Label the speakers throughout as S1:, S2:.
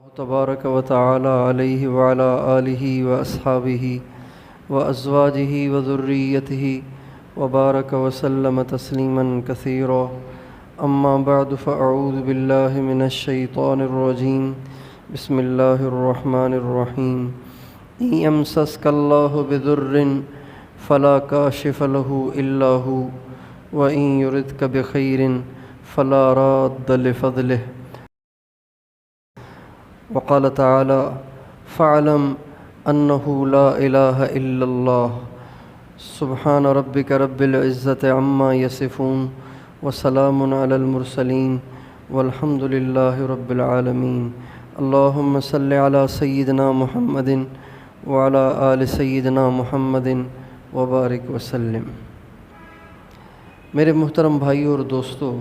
S1: تبارک و تعالی علیہ وعلی آلہ واصحابہ وازواجہ وذریتہ وبارک وسلم تسلیما کثیرا اما بعد فاعوذ باللہ من الشیطان الرجیم بسم اللہ الرحمن الرحیم ان یمسسک اللہ بضر فلا کاشف لہ الا ھو وان یردک بخیر فلا راد لفضلہ وقال تعالی فاعلم انہ لا الہ الا اللہ سبحان ربک رب العزۃ عما یصفون وسلام علی المرسلین والحمد للہ رب العالمین اللہم صل علی سیدنا محمد وعلی آل سیدنا محمد وبارک وسلم۔ میرے محترم بھائیوں اور دوستو،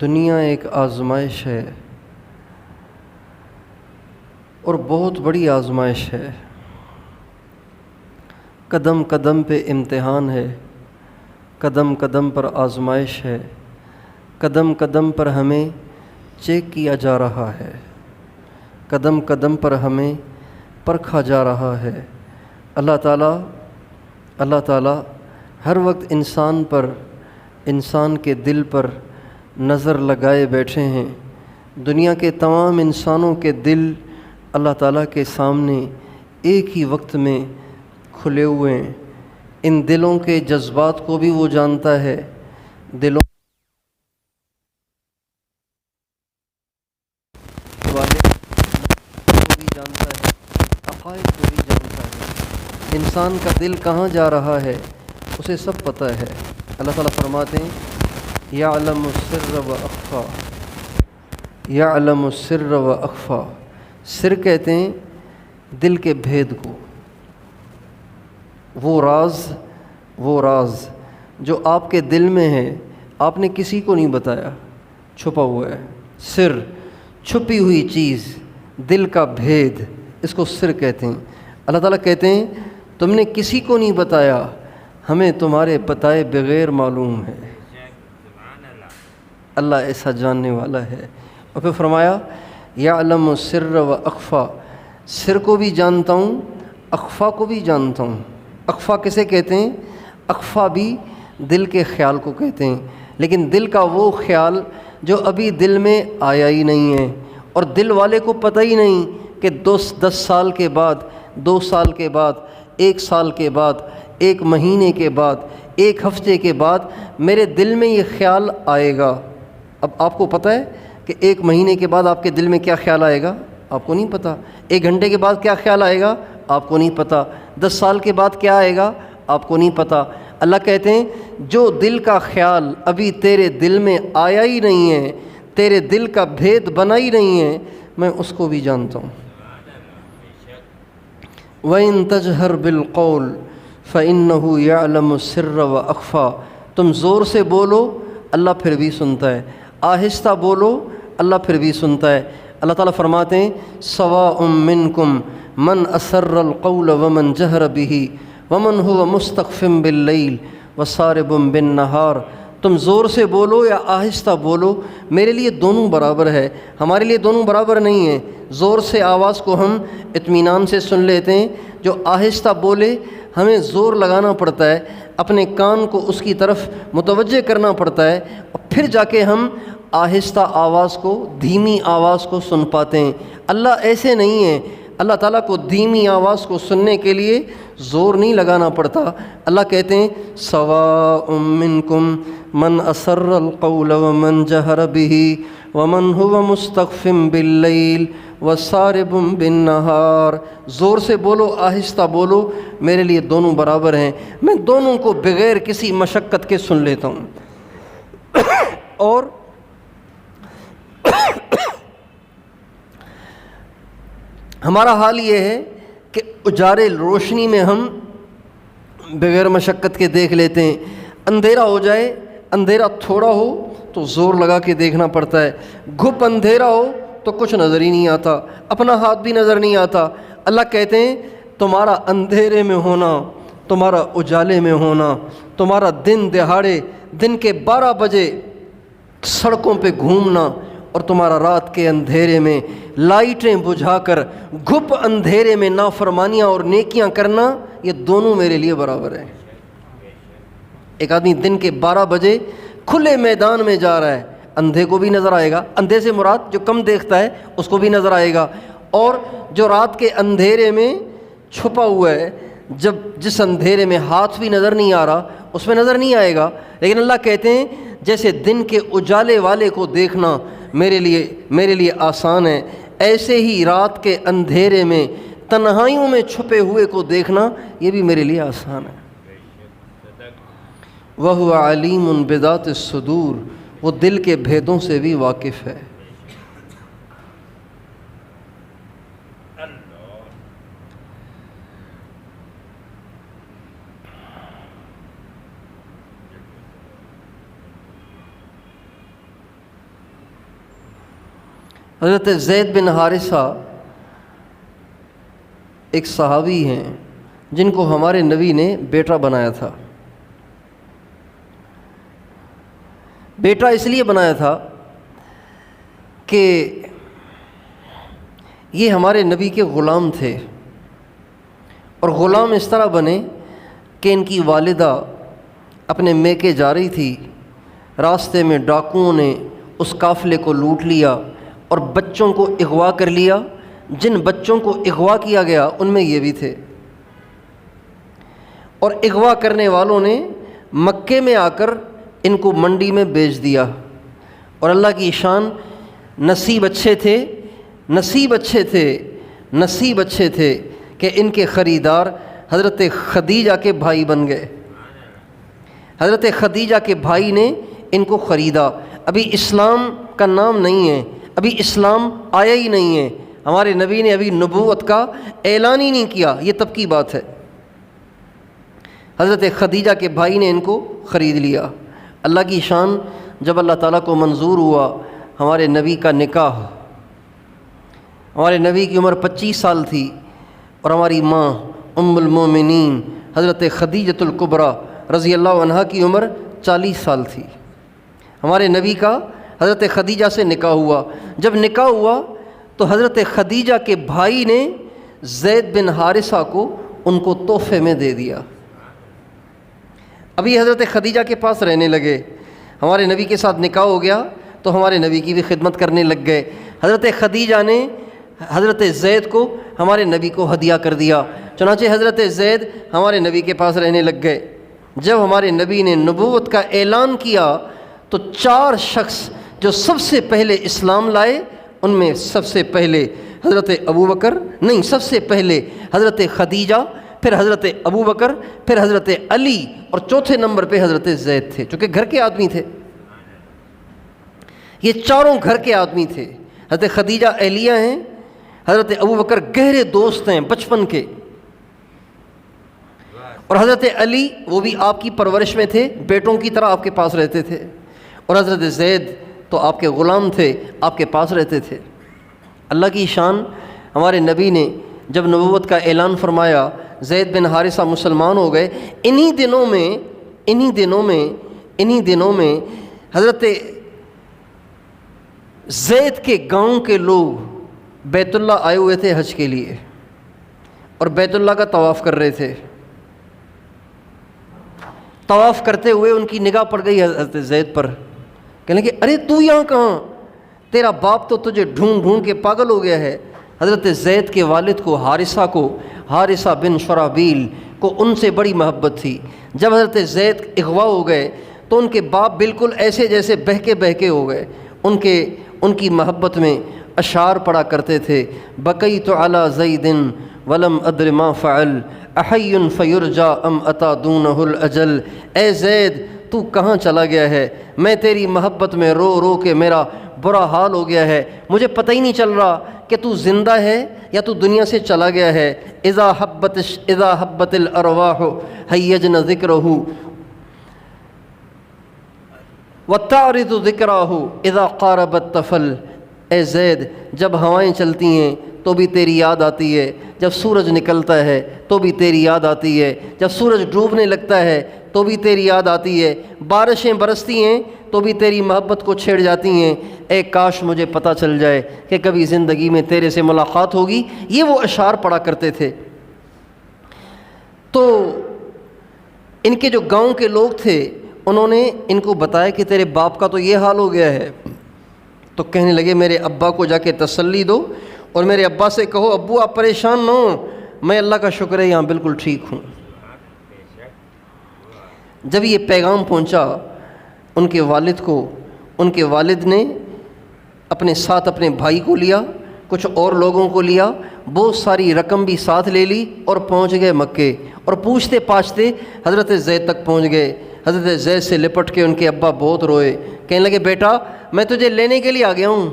S1: دنیا ایک آزمائش ہے اور بہت بڑی آزمائش ہے۔ قدم قدم پہ امتحان ہے، قدم قدم پر آزمائش ہے، قدم قدم پر ہمیں چیک کیا جا رہا ہے، قدم قدم پر ہمیں پرکھا جا رہا ہے۔ اللہ تعالیٰ ہر وقت انسان کے دل پر نظر لگائے بیٹھے ہیں۔ دنیا کے تمام انسانوں کے دل اللہ تعالیٰ کے سامنے ایک ہی وقت میں کھلے ہوئے ہیں۔ ان دلوں کے جذبات کو بھی وہ جانتا ہے، دلوں والے کو بھی جانتا ہے، عقائد کو بھی جانتا ہے۔ انسان کا دل کہاں جا رہا ہے اسے سب پتہ ہے۔ اللہ تعالیٰ فرماتے ہیں یعلم السر و اخفا، یعلم السر و اخفا۔ سر کہتے ہیں دل کے بھید کو، وہ راز جو آپ کے دل میں ہے، آپ نے کسی کو نہیں بتایا، چھپا ہوا ہے۔ سر، چھپی ہوئی چیز، دل کا بھید، اس کو سر کہتے ہیں۔ اللہ تعالیٰ کہتے ہیں تم نے کسی کو نہیں بتایا، ہمیں تمہارے بتائے بغیر معلوم ہے۔ اللہ ایسا جاننے والا ہے۔ اور پھر فرمایا یعلم السر و اخفا، سر کو بھی جانتا ہوں، اخفا کو بھی جانتا ہوں۔ اخفا کسے کہتے ہیں؟ اخفا بھی دل کے خیال کو کہتے ہیں، لیکن دل کا وہ خیال جو ابھی دل میں آیا ہی نہیں ہے، اور دل والے کو پتہ ہی نہیں کہ 10 سال کے بعد، 2 سال کے بعد، 1 سال کے بعد، 1 مہینے کے بعد، 1 ہفتے کے بعد میرے دل میں یہ خیال آئے گا۔ اب آپ کو پتہ ہے کہ 1 مہینے کے بعد آپ کے دل میں کیا خیال آئے گا؟ آپ کو نہیں پتہ۔ 1 گھنٹے کے بعد کیا خیال آئے گا؟ آپ کو نہیں پتہ۔ 10 سال کے بعد کیا آئے گا؟ آپ کو نہیں پتہ۔ اللہ کہتے ہیں جو دل کا خیال ابھی تیرے دل میں آیا ہی نہیں ہے، تیرے دل کا بھید بنا ہی نہیں ہے، میں اس کو بھی جانتا ہوں۔ وَإِن تَجْهَرْ بِالْقَوْلِ فَإِنَّهُ يَعْلَمُ السِّرَّ وَأَخْفَى۔ تم زور سے بولو، اللہ پھر بھی سنتا ہے۔ آہستہ بولو، اللہ پھر بھی سنتا ہے۔ اللہ تعالیٰ فرماتے ہیں سواء منکم من اسر القول ومن جہر بہ ومن هو مستخف باللیل وسارب بالنہار۔ تم زور سے بولو یا آہستہ بولو، میرے لیے دونوں برابر ہے، ہمارے لیے دونوں برابر نہیں ہیں۔ زور سے آواز کو ہم اطمینان سے سن لیتے ہیں، جو آہستہ بولے ہمیں زور لگانا پڑتا ہے، اپنے کان کو اس کی طرف متوجہ کرنا پڑتا ہے، اور پھر جا کے ہم آہستہ آواز کو، دھیمی آواز کو سن پاتے ہیں۔ اللہ ایسے نہیں ہے، اللہ تعالیٰ کو دھیمی آواز کو سننے کے لیے زور نہیں لگانا پڑتا۔ اللہ کہتے ہیں سواء منکم من اسر القول ومن جہر بہ ومن هو مستخف باللیل وسارب بالنہار۔ زور سے بولو، آہستہ بولو، میرے لیے دونوں برابر ہیں، میں دونوں کو بغیر کسی مشقت کے سن لیتا ہوں۔ اور ہمارا حال یہ ہے کہ اجارے روشنی میں ہم بغیر مشقت کے دیکھ لیتے ہیں، اندھیرا ہو جائے، اندھیرا تھوڑا ہو تو زور لگا کے دیکھنا پڑتا ہے، گھپ اندھیرا ہو تو کچھ نظر ہی نہیں آتا، اپنا ہاتھ بھی نظر نہیں آتا۔ اللہ کہتے ہیں تمہارا اندھیرے میں ہونا، تمہارا اجالے میں ہونا، تمہارا دن دہاڑے دن کے 12 بجے سڑکوں پہ گھومنا اور تمہارا رات کے اندھیرے میں لائٹیں بجھا کر گھپ اندھیرے میں نافرمانیاں اور نیکیاں کرنا، یہ دونوں میرے لیے برابر ہیں۔ ایک آدمی دن کے 12 بجے کھلے میدان میں جا رہا ہے، اندھے کو بھی نظر آئے گا، اندھے سے مراد جو کم دیکھتا ہے اس کو بھی نظر آئے گا، اور جو رات کے اندھیرے میں چھپا ہوا ہے، جس اندھیرے میں ہاتھ بھی نظر نہیں آ رہا اس میں نظر نہیں آئے گا۔ لیکن اللہ کہتے ہیں جیسے دن کے اجالے والے کو دیکھنا میرے لیے آسان ہے، ایسے ہی رات کے اندھیرے میں تنہائیوں میں چھپے ہوئے کو دیکھنا یہ بھی میرے لیے آسان ہے۔ وَهُوَ عَلِيمٌ بِذَاتِ الصُّدُورِ، وہ دل کے بھیدوں سے بھی واقف ہے۔ حضرت زید بن حارثہ ایک صحابی ہیں جن کو ہمارے نبی نے بیٹا بنایا تھا۔ بیٹا اس لیے بنایا تھا کہ یہ ہمارے نبی کے غلام تھے، اور غلام اس طرح بنے کہ ان کی والدہ اپنے میکے جا رہی تھی، راستے میں ڈاکوؤں نے اس قافلے کو لوٹ لیا اور بچوں کو اغوا کر لیا۔ جن بچوں کو اغوا کیا گیا ان میں یہ بھی تھے، اور اغوا کرنے والوں نے مکے میں آ کر ان کو منڈی میں بیچ دیا۔ اور اللہ کی شان، نصیب اچھے تھے کہ ان کے خریدار حضرت خدیجہ کے بھائی بن گئے۔ حضرت خدیجہ کے بھائی نے ان کو خریدا۔ ابھی اسلام کا نام نہیں ہے، ابھی اسلام آیا ہی نہیں ہے، ہمارے نبی نے ابھی نبوت کا اعلان ہی نہیں کیا، یہ تب کی بات ہے۔ حضرت خدیجہ کے بھائی نے ان کو خرید لیا۔ اللہ کی شان، جب اللہ تعالیٰ کو منظور ہوا ہمارے نبی کا نکاح، ہمارے نبی کی عمر 25 سال تھی، اور ہماری ماں ام المومنین حضرت خدیجۃ الکبریٰ رضی اللہ عنہا کی عمر 40 سال تھی۔ ہمارے نبی کا حضرت خدیجہ سے نکاح ہوا۔ جب نکاح ہوا تو حضرت خدیجہ کے بھائی نے زید بن حارثہ کو ان کو تحفے میں دے دیا۔ ابھی حضرت خدیجہ کے پاس رہنے لگے، ہمارے نبی کے ساتھ نکاح ہو گیا تو ہمارے نبی کی بھی خدمت کرنے لگ گئے۔ حضرت خدیجہ نے حضرت زید کو ہمارے نبی کو ہدیہ کر دیا، چنانچہ حضرت زید ہمارے نبی کے پاس رہنے لگ گئے۔ جب ہمارے نبی نے نبوت کا اعلان کیا تو 4 شخص جو سب سے پہلے اسلام لائے، ان میں سب سے پہلے سب سے پہلے حضرت خدیجہ، پھر حضرت ابوبکر، پھر حضرت علی، اور چوتھے نمبر پہ حضرت زید تھے، چونکہ گھر کے آدمی تھے۔ یہ چاروں گھر کے آدمی تھے۔ حضرت خدیجہ اہلیہ ہیں، حضرت ابوبکر گہرے دوست ہیں بچپن کے، اور حضرت علی وہ بھی آپ کی پرورش میں تھے، بیٹوں کی طرح آپ کے پاس رہتے تھے، اور حضرت زید تو آپ کے غلام تھے، آپ کے پاس رہتے تھے۔ اللہ کی شان، ہمارے نبی نے جب نبوت کا اعلان فرمایا، زید بن حارثہ مسلمان ہو گئے۔ انہی دنوں میں حضرت زید کے گاؤں کے لوگ بیت اللہ آئے ہوئے تھے حج کے لیے، اور بیت اللہ کا طواف کر رہے تھے۔ طواف کرتے ہوئے ان کی نگاہ پڑ گئی حضرت زید پر، کہنے لگے ارے تو یہاں کہاں، تیرا باپ تو تجھے ڈھونڈ کے پاگل ہو گیا ہے۔ حضرت زید کے والد کو حارثہ بن شرحبیل کو ان سے بڑی محبت تھی۔ جب حضرت زید اغوا ہو گئے تو ان کے باپ بالکل ایسے جیسے بہکے ہو گئے، ان کی محبت میں اشعار پڑھا کرتے تھے، بقیت علی زید ولم ادر ما فعل احی فیرجا ام اتا دونہ الاجل۔ اے زید تو کہاں چلا گیا ہے، میں تیری محبت میں رو کے میرا برا حال ہو گیا ہے، مجھے پتہ ہی نہیں چل رہا کہ تو زندہ ہے یا تو دنیا سے چلا گیا ہے۔ اذا حبت الارواح ہیجن ذکرہ وتعرض ذکرہ اذا قارب الطفل۔ اے زید جب ہوائیں چلتی ہیں تو بھی تیری یاد آتی ہے، جب سورج نکلتا ہے تو بھی تیری یاد آتی ہے، جب سورج ڈوبنے لگتا ہے تو بھی تیری یاد آتی ہے، بارشیں برستی ہیں تو بھی تیری محبت کو چھیڑ جاتی ہیں۔ اے کاش مجھے پتہ چل جائے کہ کبھی زندگی میں تیرے سے ملاقات ہوگی۔ یہ وہ اشعار پڑھا کرتے تھے۔ تو ان کے جو گاؤں کے لوگ تھے انہوں نے ان کو بتایا کہ تیرے باپ کا تو یہ حال ہو گیا ہے، تو کہنے لگے میرے ابا کو جا کے تسلی دو اور میرے ابا سے کہو ابو آپ پریشان نہ ہوں، میں اللہ کا شکر ہے یہاں بالکل ٹھیک ہوں۔ جب یہ پیغام پہنچا ان کے والد کو، ان کے والد نے اپنے ساتھ اپنے بھائی کو لیا، کچھ اور لوگوں کو لیا، بہت ساری رقم بھی ساتھ لے لی اور پہنچ گئے مکے، اور پوچھتے پاچھتے حضرت زید تک پہنچ گئے۔ حضرت زید سے لپٹ کے ان کے ابا بہت روئے، کہنے لگے بیٹا میں تجھے لینے کے لیے آ گیا ہوں،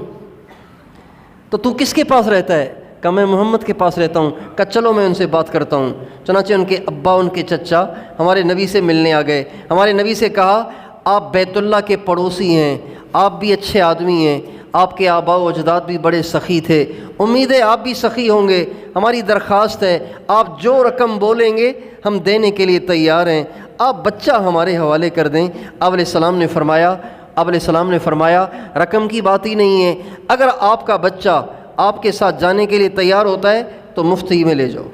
S1: تو کس کے پاس رہتا ہے؟ کہا میں محمد کے پاس رہتا ہوں۔ کہا چلو میں ان سے بات کرتا ہوں۔ چنانچہ ان کے ابا ان کے چچا ہمارے نبی سے ملنے آ گئے، ہمارے نبی سے کہا آپ بیت اللہ کے پڑوسی ہیں، آپ بھی اچھے آدمی ہیں، آپ کے آباء و اجداد بھی بڑے سخی تھے، امید ہے آپ بھی سخی ہوں گے، ہماری درخواست ہے آپ جو رقم بولیں گے ہم دینے کے لیے تیار ہیں، آپ بچہ ہمارے حوالے کر دیں۔ آپ علیہ السلام نے فرمایا رقم کی بات ہی نہیں ہے، اگر آپ کا بچہ آپ کے ساتھ جانے کے لیے تیار ہوتا ہے تو مفت ہی میں لے جاؤ۔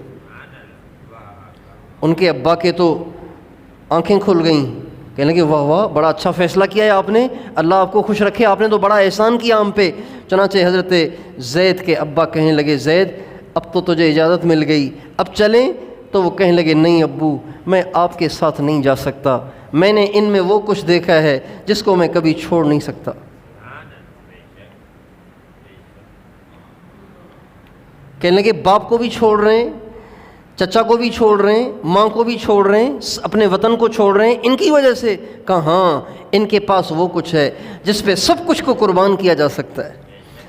S1: ان کے ابا کے تو آنکھیں کھل گئیں، کہنے لگے واہ واہ بڑا اچھا فیصلہ کیا ہے آپ نے، اللہ آپ کو خوش رکھے، آپ نے تو بڑا احسان کیا ہم پہ۔ چنانچہ حضرت زید کے ابا کہنے لگے زید اب تو تجھے اجازت مل گئی، اب چلیں؟ تو وہ کہنے لگے نہیں ابو میں آپ کے ساتھ نہیں جا سکتا، میں نے ان میں وہ کچھ دیکھا ہے جس کو میں کبھی چھوڑ نہیں سکتا۔ کہنے لگے باپ کو بھی چھوڑ رہے ہیں، چچا کو بھی چھوڑ رہے ہیں، ماں کو بھی چھوڑ رہے ہیں، اپنے وطن کو چھوڑ رہے ہیں ان کی وجہ سے؟ کہا ہاں ان کے پاس وہ کچھ ہے جس پہ سب کچھ کو قربان کیا جا سکتا ہے۔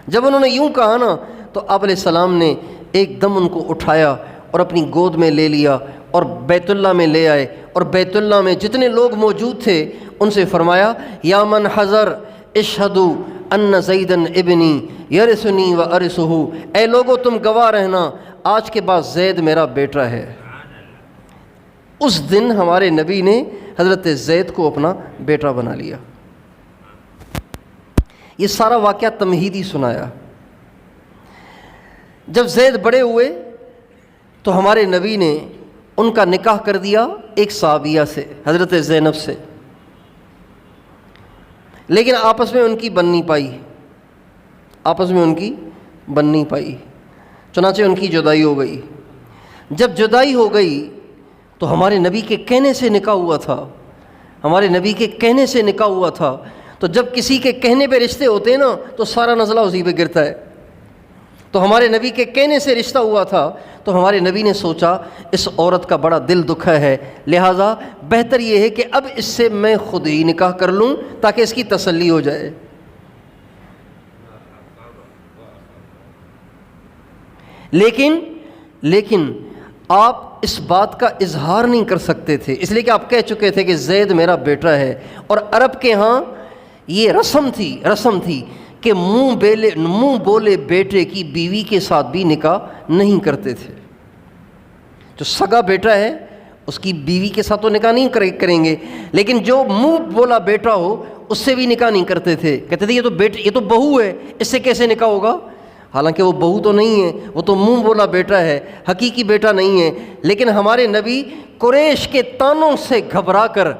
S1: جب انہوں نے یوں کہا نا تو آپ علیہ السلام نے ایک دم ان کو اٹھایا اور اپنی گود میں لے لیا اور بیت اللہ میں لے آئے، اور بیت اللہ میں جتنے لوگ موجود تھے ان سے فرمایا یا من حضر اشہدوا ان زیدن ابنی یرثنی و ارثہ، اے لوگو تم گواہ رہنا آج کے بعد زید میرا بیٹا ہے۔ اس دن ہمارے نبی نے حضرت زید کو اپنا بیٹا بنا لیا۔ یہ سارا واقعہ تمہیدی سنایا۔ جب زید بڑے ہوئے تو ہمارے نبی نے ان کا نکاح کر دیا ایک صحابیہ سے، حضرت زینب سے، لیکن آپس میں ان کی بن نہیں پائی، چنانچہ ان کی جدائی ہو گئی۔ جب جدائی ہو گئی تو ہمارے نبی کے کہنے سے نکاح ہوا تھا، تو جب کسی کے کہنے پہ رشتے ہوتے ہیں نا تو سارا نزلہ اسی پہ گرتا ہے، تو ہمارے نبی کے کہنے سے رشتہ ہوا تھا، تو ہمارے نبی نے سوچا اس عورت کا بڑا دل دکھا ہے، لہٰذا بہتر یہ ہے کہ اب اس سے میں خود ہی نکاح کر لوں تاکہ اس کی تسلی ہو جائے۔ لیکن آپ اس بات کا اظہار نہیں کر سکتے تھے، اس لیے کہ آپ کہہ چکے تھے کہ زید میرا بیٹا ہے، اور عرب کے ہاں یہ رسم تھی کہ منہ بولے بیٹے کی بیوی کے ساتھ بھی نکاح نہیں کرتے تھے۔ جو سگا بیٹا ہے اس کی بیوی کے ساتھ تو نکاح نہیں کریں گے، لیکن جو منہ بولا بیٹا ہو اس سے بھی نکاح نہیں کرتے تھے، کہتے تھے یہ تو بہو ہے، اس سے کیسے نکاح ہوگا؟ حالانکہ وہ بہو تو نہیں ہے، وہ تو منہ بولا بیٹا ہے، حقیقی بیٹا نہیں ہے۔ لیکن ہمارے نبی قریش کے طعنوں سے گھبرا کر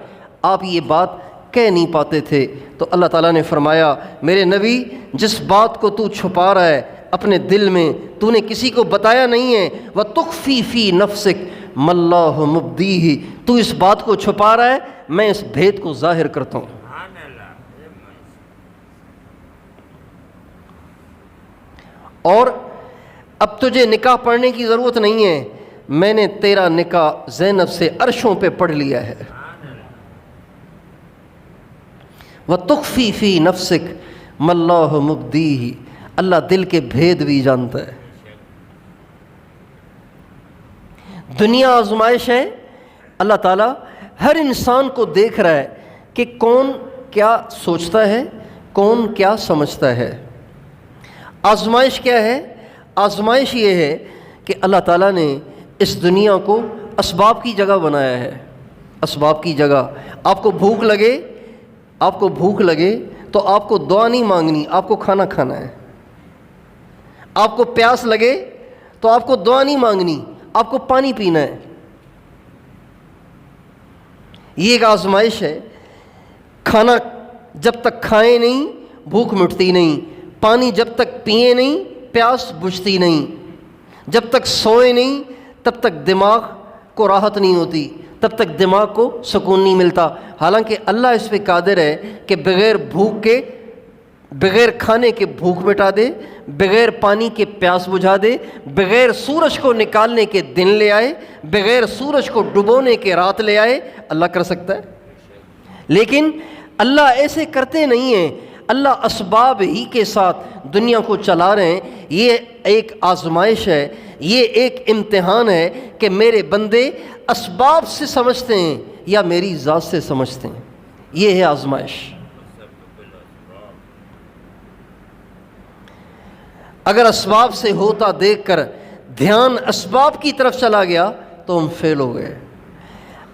S1: آپ یہ بات کہہ نہیں پاتے تھے، تو اللہ تعالیٰ نے فرمایا میرے نبی جس بات کو تو چھپا رہا ہے اپنے دل میں، تو نے کسی کو بتایا نہیں ہے، وَتُخْفِي فِي نَفْسِكَ مَا اللَّهُ مُبْدِيهِ، تو اس بات کو چھپا رہا ہے میں اس بھید کو ظاہر کرتا ہوں۔ اور اب تجھے نکاح پڑھنے کی ضرورت نہیں ہے، میں نے تیرا نکاح زینب سے عرشوں پہ پڑھ لیا ہے۔ وَتُخْفِي فِي نَفْسِكَ مَا اللَّهُ مُبْدِيهِ، اللہ دل کے بھید بھی جانتا ہے۔ دنیا آزمائش ہے، اللہ تعالیٰ ہر انسان کو دیکھ رہا ہے کہ کون کیا سوچتا ہے، کون کیا سمجھتا ہے۔ آزمائش کیا ہے؟ آزمائش یہ ہے کہ اللہ تعالیٰ نے اس دنیا کو اسباب کی جگہ بنایا ہے، اسباب کی جگہ۔ آپ کو بھوک لگے تو آپ کو دعا نہیں مانگنی، آپ کو کھانا کھانا ہے۔ آپ کو پیاس لگے تو آپ کو دعا نہیں مانگنی، آپ کو پانی پینا ہے۔ یہ ایک آزمائش ہے۔ کھانا جب تک کھائیں نہیں بھوک مٹتی نہیں، پانی جب تک پئیں نہیں پیاس بجھتی نہیں، جب تک سوئیں نہیں تب تک دماغ کو راحت نہیں ہوتی، تب تک دماغ کو سکون نہیں ملتا۔ حالانکہ اللہ اس پہ قادر ہے کہ بغیر بھوک کے، بغیر کھانے کے بھوک مٹا دے، بغیر پانی کے پیاس بجھا دے، بغیر سورج کو نکالنے کے دن لے آئے، بغیر سورج کو ڈبونے کے رات لے آئے۔ اللہ کر سکتا ہے، لیکن اللہ ایسے کرتے نہیں ہیں۔ اللہ اسباب ہی کے ساتھ دنیا کو چلا رہے ہیں۔ یہ ایک آزمائش ہے، یہ ایک امتحان ہے کہ میرے بندے اسباب سے سمجھتے ہیں یا میری ذات سے سمجھتے ہیں۔ یہ ہے آزمائش۔ اگر اسباب سے ہوتا دیکھ کر دھیان اسباب کی طرف چلا گیا تو ہم فیل ہو گئے۔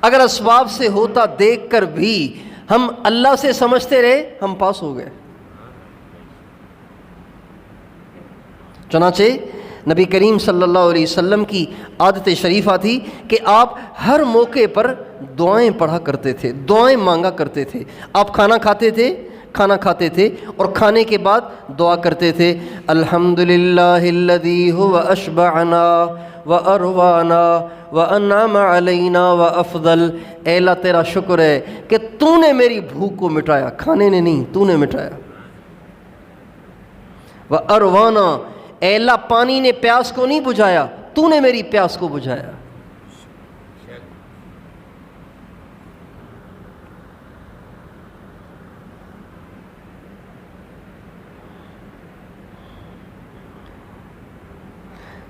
S1: اگر اسباب سے ہوتا دیکھ کر بھی ہم اللہ سے سمجھتے رہے ہم پاس ہو گئے۔ چنانچہ نبی کریم صلی اللہ علیہ وسلم کی عادت شریفہ تھی کہ آپ ہر موقع پر دعائیں پڑھا کرتے تھے، دعائیں مانگا کرتے تھے۔ آپ کھانا کھاتے تھے اور کھانے کے بعد دعا کرتے تھے، الحمدللہ الذی هو اشبعنا واروانا وانعم علینا وافضل۔ اے اللہ تیرا شکر ہے کہ تو نے میری بھوک کو مٹایا، کھانے نے نہیں، تو نے مٹایا۔ واروانا، اے اللہ پانی نے پیاس کو نہیں بجھایا، تو نے میری پیاس کو بجھایا۔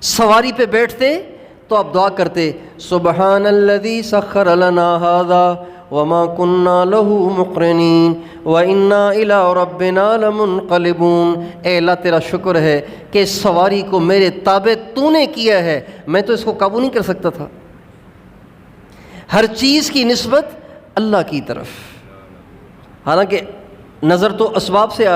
S1: سواری پہ بیٹھتے تو آپ دعا کرتے، سبحان الذی سخر لنا ھذا وما كنا له مقرنین وانا الى ربنا لمنقلبون۔ اے اللہ تیرا شکر ہے کہ اس سواری کو میرے تابع تو نے کیا ہے، میں تو اس کو قابو نہیں کر سکتا تھا۔ ہر چیز کی نسبت اللہ کی طرف، حالانکہ نظر تو اسباب سے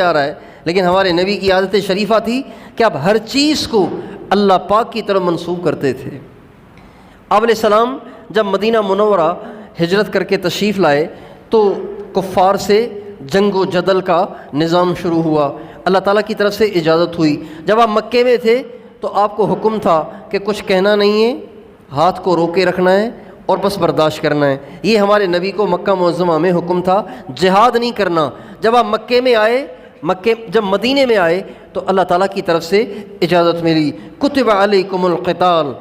S1: آ رہا ہے، لیکن ہمارے نبی کی عادت شریفہ تھی کہ آپ ہر چیز کو اللہ پاک کی طرف منسوب کرتے تھے۔ آپ علیہ السلام جب مدینہ منورہ ہجرت کر کے تشریف لائے تو کفار سے جنگ و جدل کا نظام شروع ہوا، اللہ تعالیٰ کی طرف سے اجازت ہوئی۔ جب آپ مکے میں تھے تو آپ کو حکم تھا کہ کچھ کہنا نہیں ہے، ہاتھ کو روکے رکھنا ہے اور بس برداشت کرنا ہے۔ یہ ہمارے نبی کو مکہ معظمہ میں حکم تھا، جہاد نہیں کرنا۔ جب آپ جب مدینے میں آئے تو اللہ تعالیٰ کی طرف سے اجازت ملی، کتب علیکم القتال،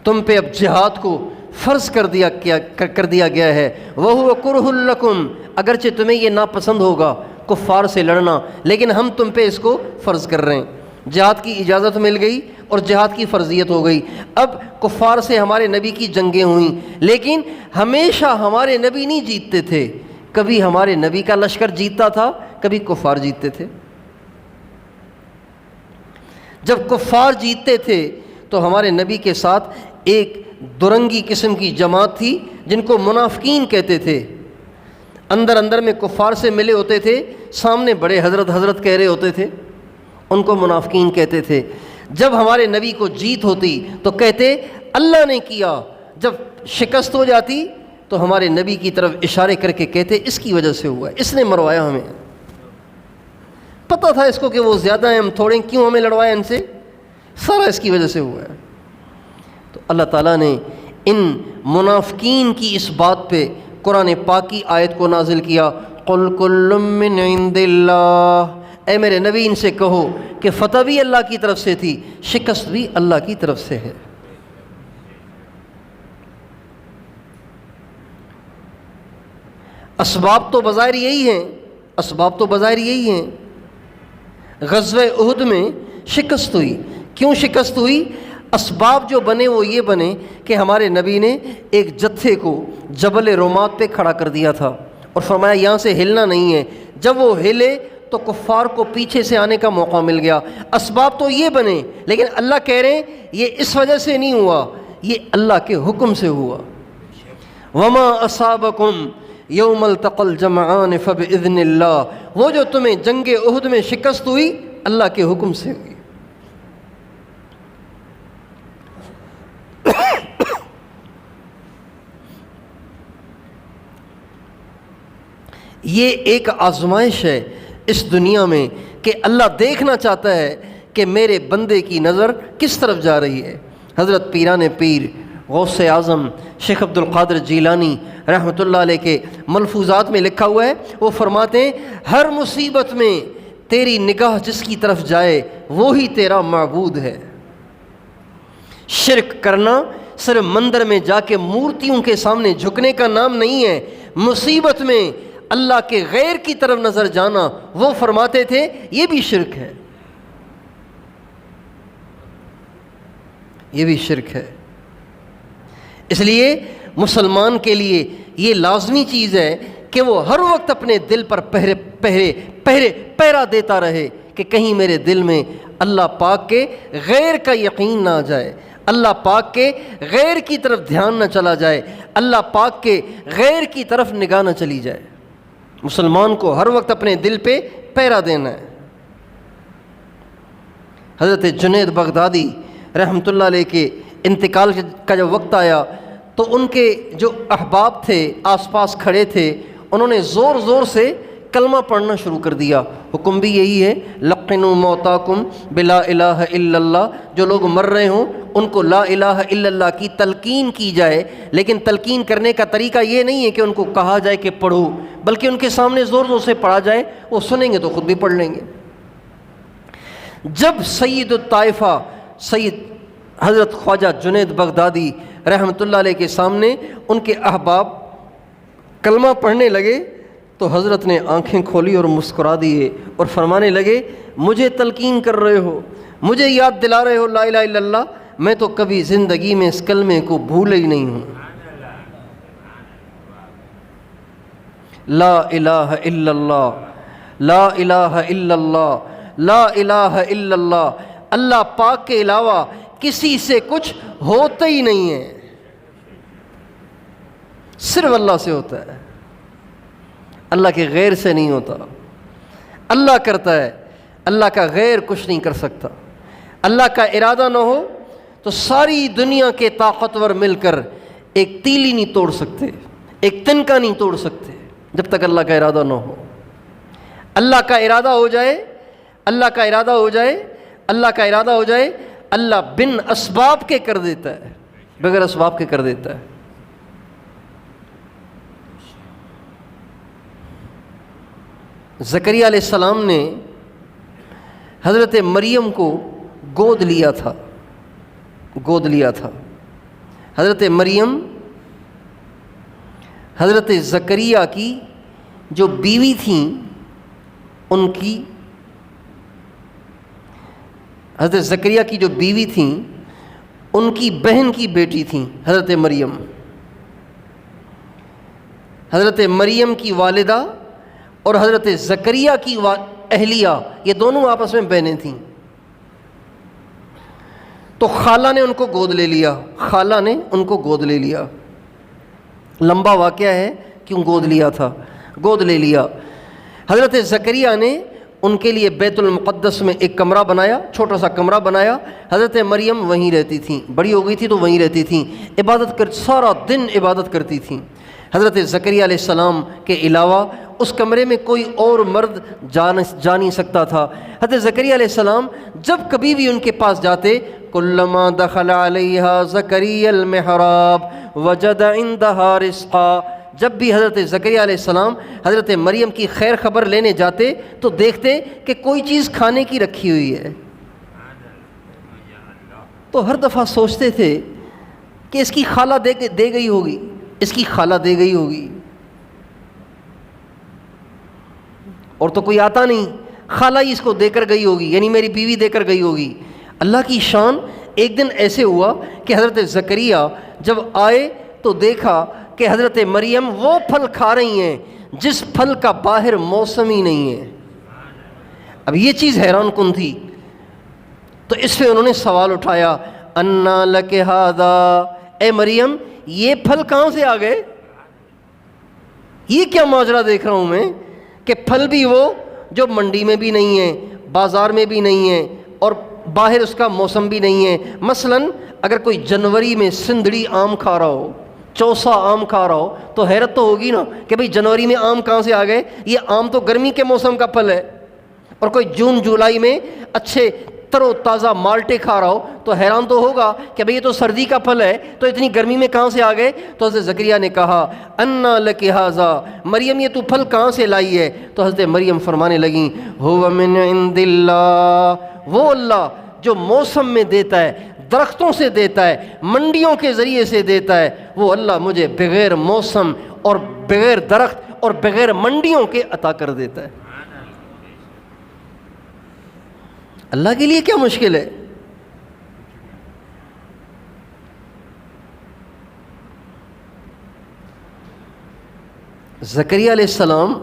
S1: تم پہ اب جہاد کو فرض کر دیا گیا ہے، وَهُوَ كُرْهٌ لَكُمْ، اگرچہ تمہیں یہ ناپسند ہوگا کفار سے لڑنا، لیکن ہم تم پہ اس کو فرض کر رہے ہیں۔ جہاد کی اجازت مل گئی اور جہاد کی فرضیت ہو گئی۔ اب کفار سے ہمارے نبی کی جنگیں ہوئیں، لیکن ہمیشہ ہمارے نبی نہیں جیتتے تھے، کبھی ہمارے نبی کا لشکر جیتتا تھا، کبھی کفار جیتتے تھے۔ جب کفار جیتتے تھے تو ہمارے نبی کے ساتھ ایک درنگی قسم کی جماعت تھی جن کو منافقین کہتے تھے، اندر میں کفار سے ملے ہوتے تھے، سامنے بڑے حضرت کہہ رہے ہوتے تھے، ان کو منافقین کہتے تھے۔ جب ہمارے نبی کو جیت ہوتی تو کہتے اللہ نے کیا، جب شکست ہو جاتی تو ہمارے نبی کی طرف اشارے کر کے کہتے اس کی وجہ سے ہوا ہے، اس نے مروایا ہمیں، پتہ تھا اس کو کہ وہ زیادہ ہیں ہم تھوڑے، کیوں ہمیں لڑوایا ان سے، سارا اس کی وجہ سے ہوا ہے۔ تو اللہ تعالیٰ نے ان منافقین کی اس بات پہ قرآن پاک کی آیت کو نازل کیا، قل کل من عند اللہ، اے میرے نبی ان سے کہو کہ فتح بھی اللہ کی طرف سے تھی، شکست بھی اللہ کی طرف سے ہے۔ اسباب تو بظاہر یہی ہیں، غزوہ احد میں شکست ہوئی۔ کیوں شکست ہوئی؟ اسباب جو بنے وہ یہ بنے کہ ہمارے نبی نے ایک جتھے کو جبل رومات پہ کھڑا کر دیا تھا اور فرمایا یہاں سے ہلنا نہیں ہے، جب وہ ہلے تو کفار کو پیچھے سے آنے کا موقع مل گیا. اسباب تو یہ بنے، لیکن اللہ کہہ رہے ہیں یہ اس وجہ سے نہیں ہوا، یہ اللہ کے حکم سے ہوا. وما اصابکم یوم التقى الجمعان فباذن اللہ، وہ جو تمہیں جنگ احد میں شکست ہوئی اللہ کے حکم سے ہوئی. یہ ایک آزمائش ہے اس دنیا میں کہ اللہ دیکھنا چاہتا ہے کہ میرے بندے کی نظر کس طرف جا رہی ہے. حضرت پیران پیر غوث اعظم شیخ عبد القادر جیلانی رحمۃ اللہ علیہ کے ملفوظات میں لکھا ہوا ہے، وہ فرماتے ہیں ہر مصیبت میں تیری نگاہ جس کی طرف جائے وہی تیرا معبود ہے. شرک کرنا صرف مندر میں جا کے مورتیوں کے سامنے جھکنے کا نام نہیں ہے. مصیبت میں اللہ کے غیر کی طرف نظر جانا، وہ فرماتے تھے یہ بھی شرک ہے، یہ بھی شرک ہے. اس لیے مسلمان کے لیے یہ لازمی چیز ہے کہ وہ ہر وقت اپنے دل پر پہرا دیتا رہے کہ کہیں میرے دل میں اللہ پاک کے غیر کا یقین نہ آ جائے، اللہ پاک کے غیر کی طرف دھیان نہ چلا جائے، اللہ پاک کے غیر کی طرف نگاہ نہ چلی جائے. مسلمان کو ہر وقت اپنے دل پہ پہرا دینا ہے. حضرت جنید بغدادی رحمۃ اللہ علیہ کے انتقال کا جب وقت آیا تو ان کے جو احباب تھے آس پاس کھڑے تھے، انہوں نے زور زور سے کلمہ پڑھنا شروع کر دیا. حکم بھی یہی ہے لقنوا موتاکم بلا الہ الا اللہ، جو لوگ مر رہے ہوں ان کو لا الہ الا اللہ کی تلقین کی جائے. لیکن تلقین کرنے کا طریقہ یہ نہیں ہے کہ ان کو کہا جائے کہ پڑھو، بلکہ ان کے سامنے زور زور سے پڑھا جائے، وہ سنیں گے تو خود بھی پڑھ لیں گے. جب سید الطائفہ سید حضرت خواجہ جنید بغدادی رحمۃ اللہ علیہ کے سامنے ان کے احباب کلمہ پڑھنے لگے تو حضرت نے آنکھیں کھولی اور مسکرا دیے اور فرمانے لگے مجھے تلقین کر رہے ہو، مجھے یاد دلا رہے ہو لا الہ الا اللہ، میں تو کبھی زندگی میں اس کلمے کو بھولا ہی نہیں ہوں. لا الہ الا اللہ، لا الہ الا اللہ، لا الہ الا اللہ. اللہ پاک کے علاوہ کسی سے کچھ ہوتا ہی نہیں ہے، صرف اللہ سے ہوتا ہے، اللہ کے غیر سے نہیں ہوتا. اللہ کرتا ہے، اللہ کا غیر کچھ نہیں کر سکتا. اللہ کا ارادہ نہ ہو تو ساری دنیا کے طاقتور مل کر ایک تیلی نہیں توڑ سکتے، ایک تنکا نہیں توڑ سکتے جب تک اللہ کا ارادہ نہ ہو. اللہ کا ارادہ ہو جائے، اللہ کا ارادہ ہو جائے، اللہ کا ارادہ ہو جائے، اللہ بن اسباب کے کر دیتا ہے، بغیر اسباب کے کر دیتا ہے. زکریا علیہ السلام نے حضرت مریم کو گود لیا تھا، گود لیا تھا. حضرت مریم حضرت زکریا کی جو بیوی تھیں، ان کی حضرت زکریا کی جو بیوی تھیں ان کی بہن کی بیٹی تھیں حضرت مریم. حضرت مریم کی والدہ اور حضرت زکریا کی اہلیہ، یہ دونوں آپس میں بہنیں تھیں. تو خالہ نے ان کو گود لے لیا، خالہ نے ان کو گود لے لیا. لمبا واقعہ ہے کیوں گود لیا تھا، گود لے لیا. حضرت زکریا نے ان کے لیے بیت المقدس میں ایک کمرہ بنایا، چھوٹا سا کمرہ بنایا. حضرت مریم وہیں رہتی تھیں، بڑی ہو گئی تھی تو وہیں رہتی تھیں، سارا دن عبادت کرتی تھیں. حضرت زکریا علیہ السلام کے علاوہ اس کمرے میں کوئی اور مرد جا نہیں سکتا تھا. حضرت زکریا علیہ السلام جب کبھی بھی ان کے پاس جاتے، کلما دخل علیہا زکریا المحراب وجد عندہا رزقا، جب بھی حضرت زکریا علیہ السلام حضرت مریم کی خیر خبر لینے جاتے تو دیکھتے کہ کوئی چیز کھانے کی رکھی ہوئی ہے. تو ہر دفعہ سوچتے تھے کہ اس کی خالہ دے گئی ہوگی، اس کی خالہ دے گئی ہوگی، اور تو کوئی آتا نہیں، خالہ ہی اس کو دے کر گئی ہوگی، یعنی میری بیوی دے کر گئی ہوگی. اللہ کی شان، ایک دن ایسے ہوا کہ حضرت زکریا جب آئے تو دیکھا کہ حضرت مریم وہ پھل کھا رہی ہیں جس پھل کا باہر موسم ہی نہیں ہے. اب یہ چیز حیران کن تھی، تو اس پہ انہوں نے سوال اٹھایا، انا لک ھذا، اے مریم یہ پھل کہاں سے آ گئے؟ یہ کیا ماجرا دیکھ رہا ہوں میں کہ پھل بھی وہ جو منڈی میں بھی نہیں ہے، بازار میں بھی نہیں ہے، اور باہر اس کا موسم بھی نہیں ہے۔ مثلا اگر کوئی جنوری میں سندھڑی آم کھا رہا ہو، چوسا آم کھا رہا ہو، تو حیرت تو ہوگی نا کہ بھئی جنوری میں آم کہاں سے آ گئے؟ یہ آم تو گرمی کے موسم کا پھل ہے۔ اور کوئی جون جولائی میں اچھے تر و تازہ مالٹے کھا رہا ہو تو حیران تو ہوگا کہ بھئی یہ تو سردی کا پھل ہے، تو اتنی گرمی میں کہاں سے آ گئے؟ تو حضرت زکریا نے کہا، انا لک ھذا، مریم یہ تو پھل کہاں سے لائی ہے؟ تو حضرت مریم فرمانے لگیں، ھو من عند اللہ، وہ اللہ جو موسم میں دیتا ہے، درختوں سے دیتا ہے، منڈیوں کے ذریعے سے دیتا ہے، وہ اللہ مجھے بغیر موسم اور بغیر درخت اور بغیر منڈیوں کے عطا کر دیتا ہے۔ اللہ کے لیے کیا مشکل ہے؟ زکریا علیہ السلام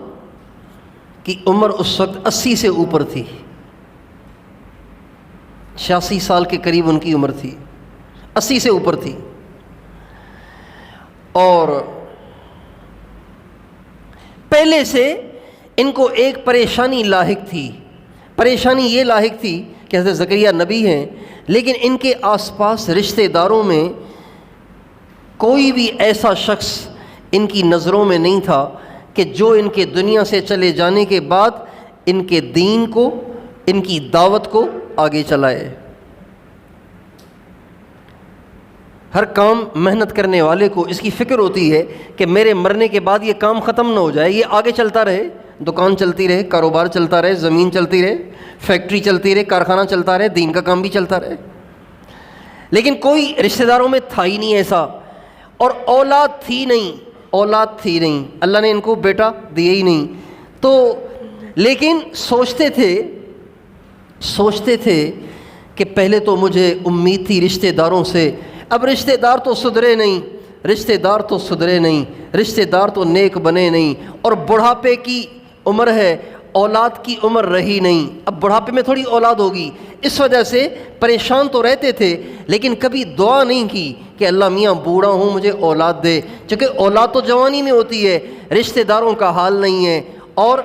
S1: کی عمر اس وقت 80 سے اوپر تھی، 86 سال کے قریب ان کی عمر تھی، 80 سے اوپر تھی، اور پہلے سے ان کو ایک پریشانی لاحق تھی۔ پریشانی یہ لاحق تھی کہ حضرت زکریا نبی ہیں، لیکن ان کے آس پاس رشتہ داروں میں کوئی بھی ایسا شخص ان کی نظروں میں نہیں تھا کہ جو ان کے دنیا سے چلے جانے کے بعد ان کے دین کو، ان کی دعوت کو آگے چلائے۔ ہر کام محنت کرنے والے کو اس کی فکر ہوتی ہے کہ میرے مرنے کے بعد یہ کام ختم نہ ہو جائے، یہ آگے چلتا رہے، دکان چلتی رہے، کاروبار چلتا رہے، زمین چلتی رہے، فیکٹری چلتی رہے، کارخانہ چلتا رہے، دین کا کام بھی چلتا رہے۔ لیکن کوئی رشتہ داروں میں تھا ہی نہیں ایسا، اور اولاد تھی نہیں، اللہ نے ان کو بیٹا دیا ہی نہیں۔ تو لیکن سوچتے تھے کہ پہلے تو مجھے امید تھی رشتہ داروں سے، اب رشتہ دار تو سدھرے نہیں، رشتہ دار تو نیک بنے نہیں، اور بڑھاپے کی عمر ہے، اولاد کی عمر رہی نہیں، اب بڑھاپے میں تھوڑی اولاد ہوگی، اس وجہ سے پریشان تو رہتے تھے، لیکن کبھی دعا نہیں کی کہ اللہ میاں بوڑھا ہوں مجھے اولاد دے، چونکہ اولاد تو جوانی میں ہوتی ہے، رشتہ داروں کا حال نہیں ہے، اور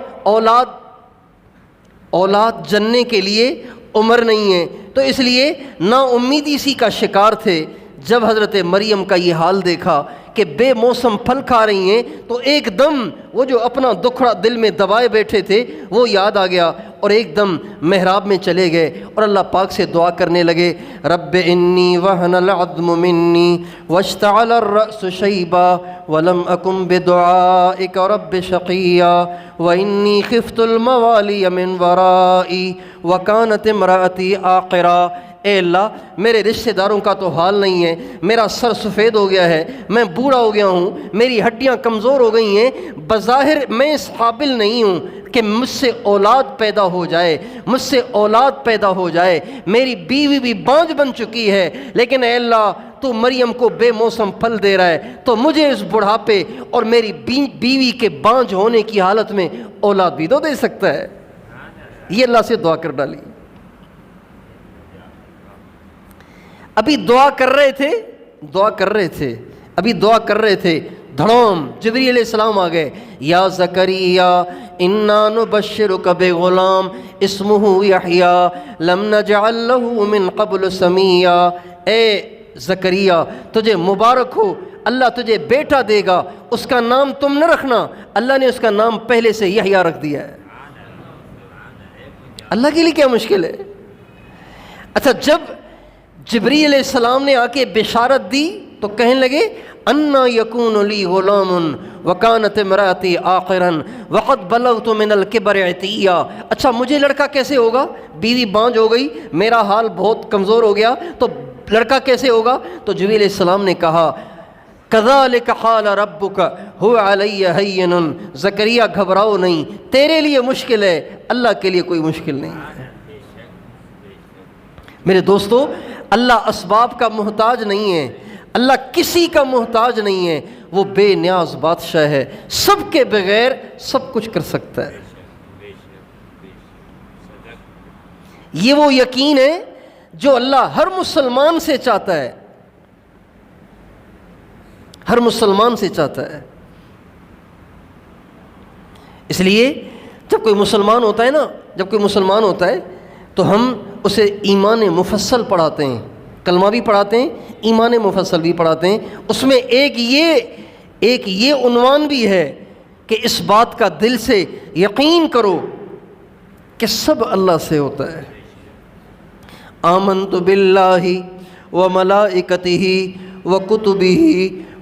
S1: اولاد جننے کے لیے عمر نہیں ہے، تو اس لیے نا امیدی سی کا شکار تھے۔ جب حضرت مریم کا یہ حال دیکھا کہ بے موسم پھل کھا رہی ہیں، تو ایک دم وہ جو اپنا دکھڑا دل میں دبائے بیٹھے تھے وہ یاد آ گیا، اور ایک دم محراب میں چلے گئے اور اللہ پاک سے دعا کرنے لگے، رب انی وہن العظم منی واشتعل الرأس شیبا ولم اکن بدعائک رب شقیا وانی خفت الموالی من ورائی وکانت امرأتی عاقرا۔ اے اللہ میرے رشتہ داروں کا تو حال نہیں ہے، میرا سر سفید ہو گیا ہے، میں بوڑھا ہو گیا ہوں، میری ہڈیاں کمزور ہو گئی ہیں، بظاہر میں اس قابل نہیں ہوں کہ مجھ سے اولاد پیدا ہو جائے، میری بیوی بھی بانجھ بن چکی ہے، لیکن اے اللہ تو مریم کو بے موسم پھل دے رہا ہے، تو مجھے اس بڑھاپے اور میری بیوی کے بانجھ ہونے کی حالت میں اولاد بھی تو دے سکتا ہے۔ یہ اللہ سے دعا کر ڈالی۔ ابھی دعا کر رہے تھے، دھڑام جبریل علیہ السلام آ گئے، یا زکریا انا نبشرک بغلام اسمہ یحییٰ لم نجعل لہ من قبل سمیا۔ اے زکریا تجھے مبارک ہو، اللہ تجھے بیٹا دے گا، اس کا نام تم نہ رکھنا، اللہ نے اس کا نام پہلے سے یحییٰ رکھ دیا ہے۔ اللہ کے لیے کیا مشکل ہے؟ اچھا، جب جبریل علیہ السلام نے آ کے بشارت دی تو کہنے لگے، انا یکون لی غلام وکانت امراتی عاقرا وقد بلغت من الکبر عتیہ۔ اچھا مجھے لڑکا کیسے ہوگا؟ بیوی بانجھ ہو گئی، میرا حال بہت کمزور ہو گیا، تو لڑکا کیسے ہوگا؟ تو جبریل علیہ السلام نے کہا، کذالک قال ربک هو علی ہین۔ زکریا گھبراؤ نہیں، تیرے لیے مشکل ہے، اللہ کے لیے کوئی مشکل نہیں ہے۔ میرے دوستو، اللہ اسباب کا محتاج نہیں ہے، اللہ کسی کا محتاج نہیں ہے، وہ بے نیاز بادشاہ ہے، سب کے بغیر سب کچھ کر سکتا ہے۔ یہ وہ یقین ہے جو اللہ ہر مسلمان سے چاہتا ہے، ہر مسلمان سے چاہتا ہے۔ اس لیے جب کوئی مسلمان ہوتا ہے نا، جب کوئی مسلمان ہوتا ہے تو ہم اسے ایمان مفصل پڑھاتے ہیں، کلمہ بھی پڑھاتے ہیں، ایمان مفصل بھی پڑھاتے ہیں۔ اس میں ایک یہ عنوان بھی ہے کہ اس بات کا دل سے یقین کرو کہ سب اللہ سے ہوتا ہے۔ آمنت باللہ وملائکتہ وکتبہ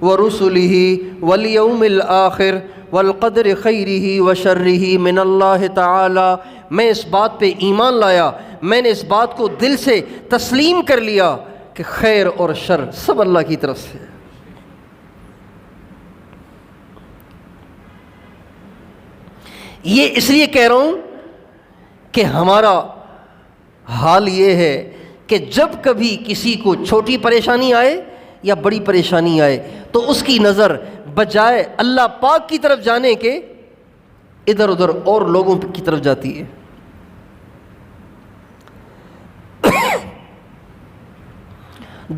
S1: ورسلہ والیوم الآخر والقدر خیرہ وشرہ من اللہ تعالی، میں اس بات پہ ایمان لایا، میں نے اس بات کو دل سے تسلیم کر لیا کہ خیر اور شر سب اللہ کی طرف سے۔ یہ اس لیے کہہ رہا ہوں کہ ہمارا حال یہ ہے کہ جب کبھی کسی کو چھوٹی پریشانی آئے یا بڑی پریشانی آئے تو اس کی نظر بجائے اللہ پاک کی طرف جانے کے ادھر ادھر اور لوگوں کی طرف جاتی ہے۔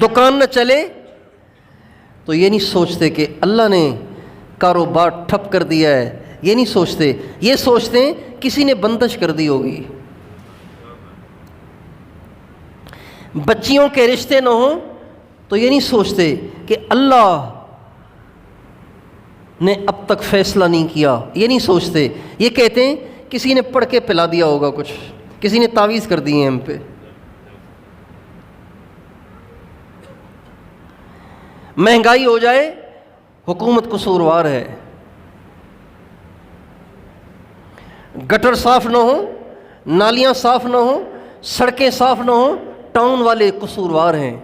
S1: دکان نہ چلے تو یہ نہیں سوچتے کہ اللہ نے کاروبار ٹھپ کر دیا ہے، یہ نہیں سوچتے، یہ سوچتے ہیں کسی نے بندش کر دی ہوگی۔ بچیوں کے رشتے نہ ہوں تو یہ نہیں سوچتے کہ اللہ نے اب تک فیصلہ نہیں کیا، یہ نہیں سوچتے، یہ کہتے ہیں کسی نے پڑھ کے پلا دیا ہوگا، کچھ کسی نے تعویذ کر دی ہے ہم پہ۔ مہنگائی ہو جائے حکومت قصوروار ہے، گٹر صاف نہ ہو، نالیاں صاف نہ ہو، سڑکیں صاف نہ ہو، ٹاؤن والے قصوروار ہیں۔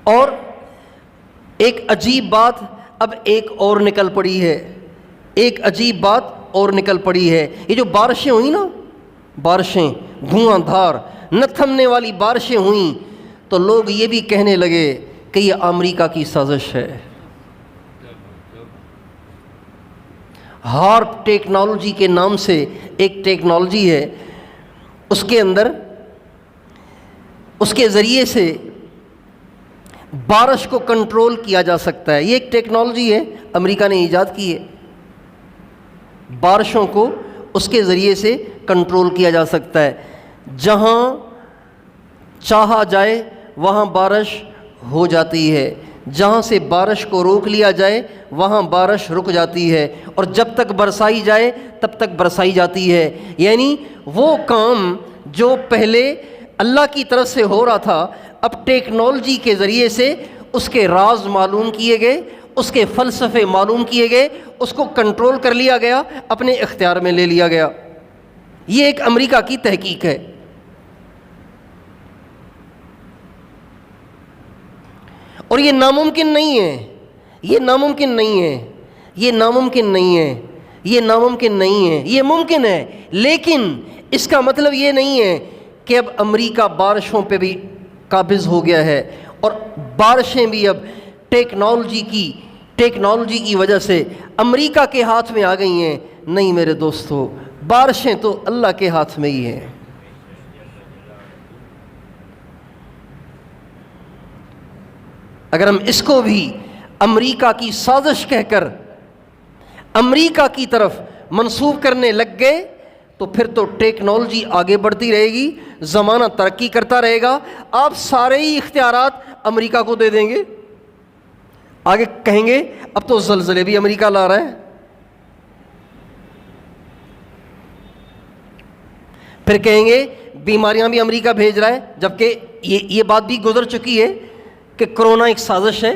S1: اور ایک عجیب بات اب ایک اور نکل پڑی ہے، ایک عجیب بات اور نکل پڑی ہے۔ یہ جو بارشیں ہوئیں نا، بارشیں دھواں دھار نہ تھمنے والی بارشیں ہوئیں تو لوگ یہ بھی کہنے لگے کہ یہ امریکہ کی سازش ہے۔ ہارپ ٹیکنالوجی کے نام سے ایک ٹیکنالوجی ہے، اس کے اندر اس کے ذریعے سے بارش کو کنٹرول کیا جا سکتا ہے۔ یہ ایک ٹیکنالوجی ہے، امریکہ نے ایجاد کی ہے، بارشوں کو اس کے ذریعے سے کنٹرول کیا جا سکتا ہے۔ جہاں چاہا جائے وہاں بارش ہو جاتی ہے، جہاں سے بارش کو روک لیا جائے وہاں بارش رک جاتی ہے، اور جب تک برسائی جائے تب تک برسائی جاتی ہے۔ یعنی وہ کام جو پہلے اللہ کی طرف سے ہو رہا تھا اب ٹیکنالوجی کے ذریعے سے اس کے راز معلوم کیے گئے، اس کے فلسفے معلوم کیے گئے، اس کو کنٹرول کر لیا گیا، اپنے اختیار میں لے لیا گیا۔ یہ ایک امریکہ کی تحقیق ہے۔ اور یہ ناممکن نہیں ہے، یہ ناممکن نہیں ہے، یہ ناممکن نہیں ہے، یہ ناممکن نہیں ہے، یہ ممکن ہے، لیکن اس کا مطلب یہ نہیں ہے کہ اب امریکہ بارشوں پہ بھی قابض ہو گیا ہے اور بارشیں بھی اب ٹیکنالوجی کی وجہ سے امریکہ کے ہاتھ میں آ گئی ہیں۔ نہیں میرے دوستو، بارشیں تو اللہ کے ہاتھ میں ہی ہیں۔ اگر ہم اس کو بھی امریکہ کی سازش کہہ کر امریکہ کی طرف منسوب کرنے لگ گئے تو پھر تو ٹیکنالوجی آگے بڑھتی رہے گی، زمانہ ترقی کرتا رہے گا، آپ سارے ہی اختیارات امریکہ کو دے دیں گے۔ آگے کہیں گے اب تو زلزلے بھی امریکہ لا رہا ہے، پھر کہیں گے بیماریاں بھی امریکہ بھیج رہا ہے، جبکہ یہ بات بھی گزر چکی ہے کہ کرونا ایک سازش ہے،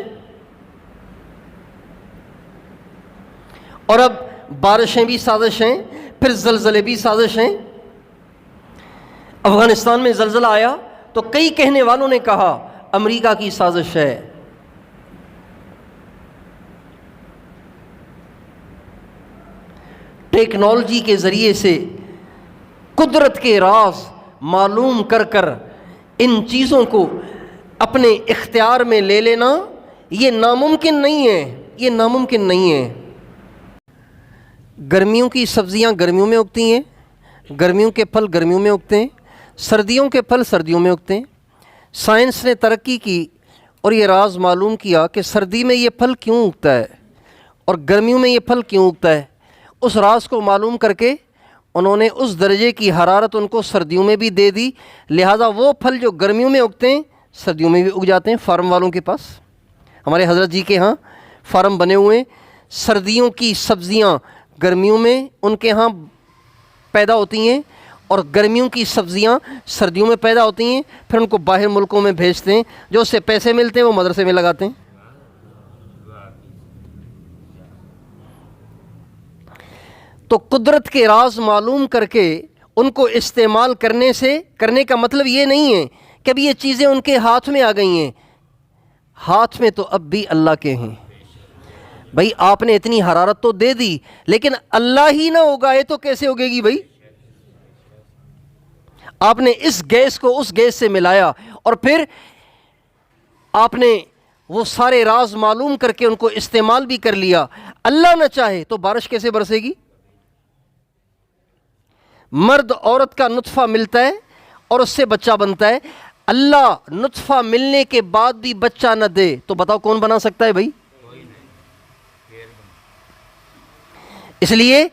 S1: اور اب بارشیں بھی سازش ہیں، پھر زلزلے بھی سازش ہیں۔ افغانستان میں زلزلہ آیا تو کئی کہنے والوں نے کہا امریکہ کی سازش ہے۔ ٹیکنالوجی کے ذریعے سے قدرت کے راز معلوم کر کر ان چیزوں کو اپنے اختیار میں لے لینا، یہ ناممکن نہیں ہے، یہ ناممکن نہیں ہے۔ گرمیوں کی سبزیاں گرمیوں میں اگتی ہیں، گرمیوں کے پھل گرمیوں میں اگتے ہیں، سردیوں کے پھل سردیوں میں اگتے ہیں۔ سائنس نے ترقی کی اور یہ راز معلوم کیا کہ سردی میں یہ پھل کیوں اگتا ہے اور گرمیوں میں یہ پھل کیوں اگتا ہے۔ اس راز کو معلوم کر کے انہوں نے اس درجے کی حرارت ان کو سردیوں میں بھی دے دی، لہٰذا وہ پھل جو گرمیوں میں اگتے ہیں سردیوں میں بھی اگ جاتے ہیں۔ فارم والوں کے پاس، ہمارے حضرت جی کے ہاں فارم بنے ہوئے ہیں، سردیوں کی سبزیاں گرمیوں میں ان کے ہاں پیدا ہوتی ہیں اور گرمیوں کی سبزیاں سردیوں میں پیدا ہوتی ہیں، پھر ان کو باہر ملکوں میں بھیجتے ہیں، جو اس سے پیسے ملتے ہیں وہ مدرسے میں لگاتے ہیں۔ تو قدرت کے راز معلوم کر کے ان کو استعمال کرنے کا مطلب یہ نہیں ہے کہ اب یہ چیزیں ان کے ہاتھ میں آ گئی ہیں، ہاتھ میں تو اب بھی اللہ کے ہیں۔ بھائی آپ نے اتنی حرارت تو دے دی، لیکن اللہ ہی نہ اگائے تو کیسے اگے گی بھائی؟ آپ نے اس گیس کو اس گیس سے ملایا اور پھر آپ نے وہ سارے راز معلوم کر کے ان کو استعمال بھی کر لیا۔ اللہ نہ چاہے تو بارش کیسے برسے گی؟ مرد عورت کا نطفہ ملتا ہے اور اس سے بچہ بنتا ہے، اللہ نطفہ ملنے کے بعد بھی بچہ نہ دے تو بتاؤ کون بنا سکتا ہے بھائی؟ اس لیے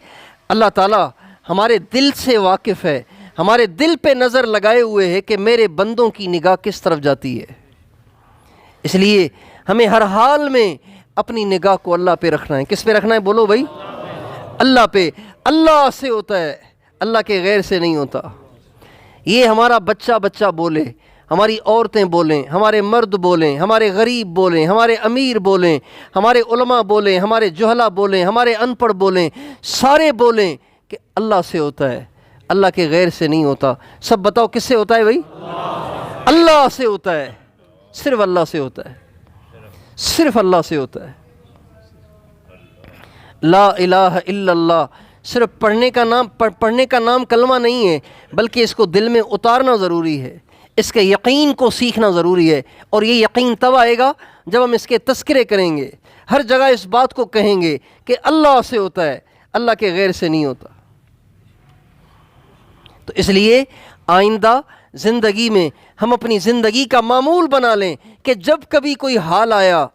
S1: اللہ تعالیٰ ہمارے دل سے واقف ہے، ہمارے دل پہ نظر لگائے ہوئے ہے کہ میرے بندوں کی نگاہ کس طرف جاتی ہے۔ اس لیے ہمیں ہر حال میں اپنی نگاہ کو اللہ پہ رکھنا ہے۔ کس پہ رکھنا ہے بولو بھائی؟ اللہ پہ۔ اللہ سے ہوتا ہے، اللہ کے غیر سے نہیں ہوتا۔ یہ ہمارا بچہ بولے، ہماری عورتیں بولیں، ہمارے مرد بولیں، ہمارے غریب بولیں، ہمارے امیر بولیں، ہمارے علماء بولیں، ہمارے جہلا بولیں، ہمارے ان پڑھ بولیں، سارے بولیں کہ اللہ سے ہوتا ہے، اللہ کے غیر سے نہیں ہوتا۔ سب بتاؤ کس سے ہوتا ہے بھائی؟ اللہ سے ہوتا ہے، صرف اللہ سے ہوتا ہے، صرف اللہ سے ہوتا ہے۔ لا الہ الا اللہ صرف پڑھنے کا نام کلمہ نہیں ہے، بلکہ اس کو دل میں اتارنا ضروری ہے، اس کے یقین کو سیکھنا ضروری ہے، اور یہ یقین تب آئے گا جب ہم اس کے تذکرے کریں گے، ہر جگہ اس بات کو کہیں گے کہ اللہ سے ہوتا ہے، اللہ کے غیر سے نہیں ہوتا۔ تو اس لیے آئندہ زندگی میں ہم اپنی زندگی کا معمول بنا لیں کہ جب کبھی کوئی حال آیا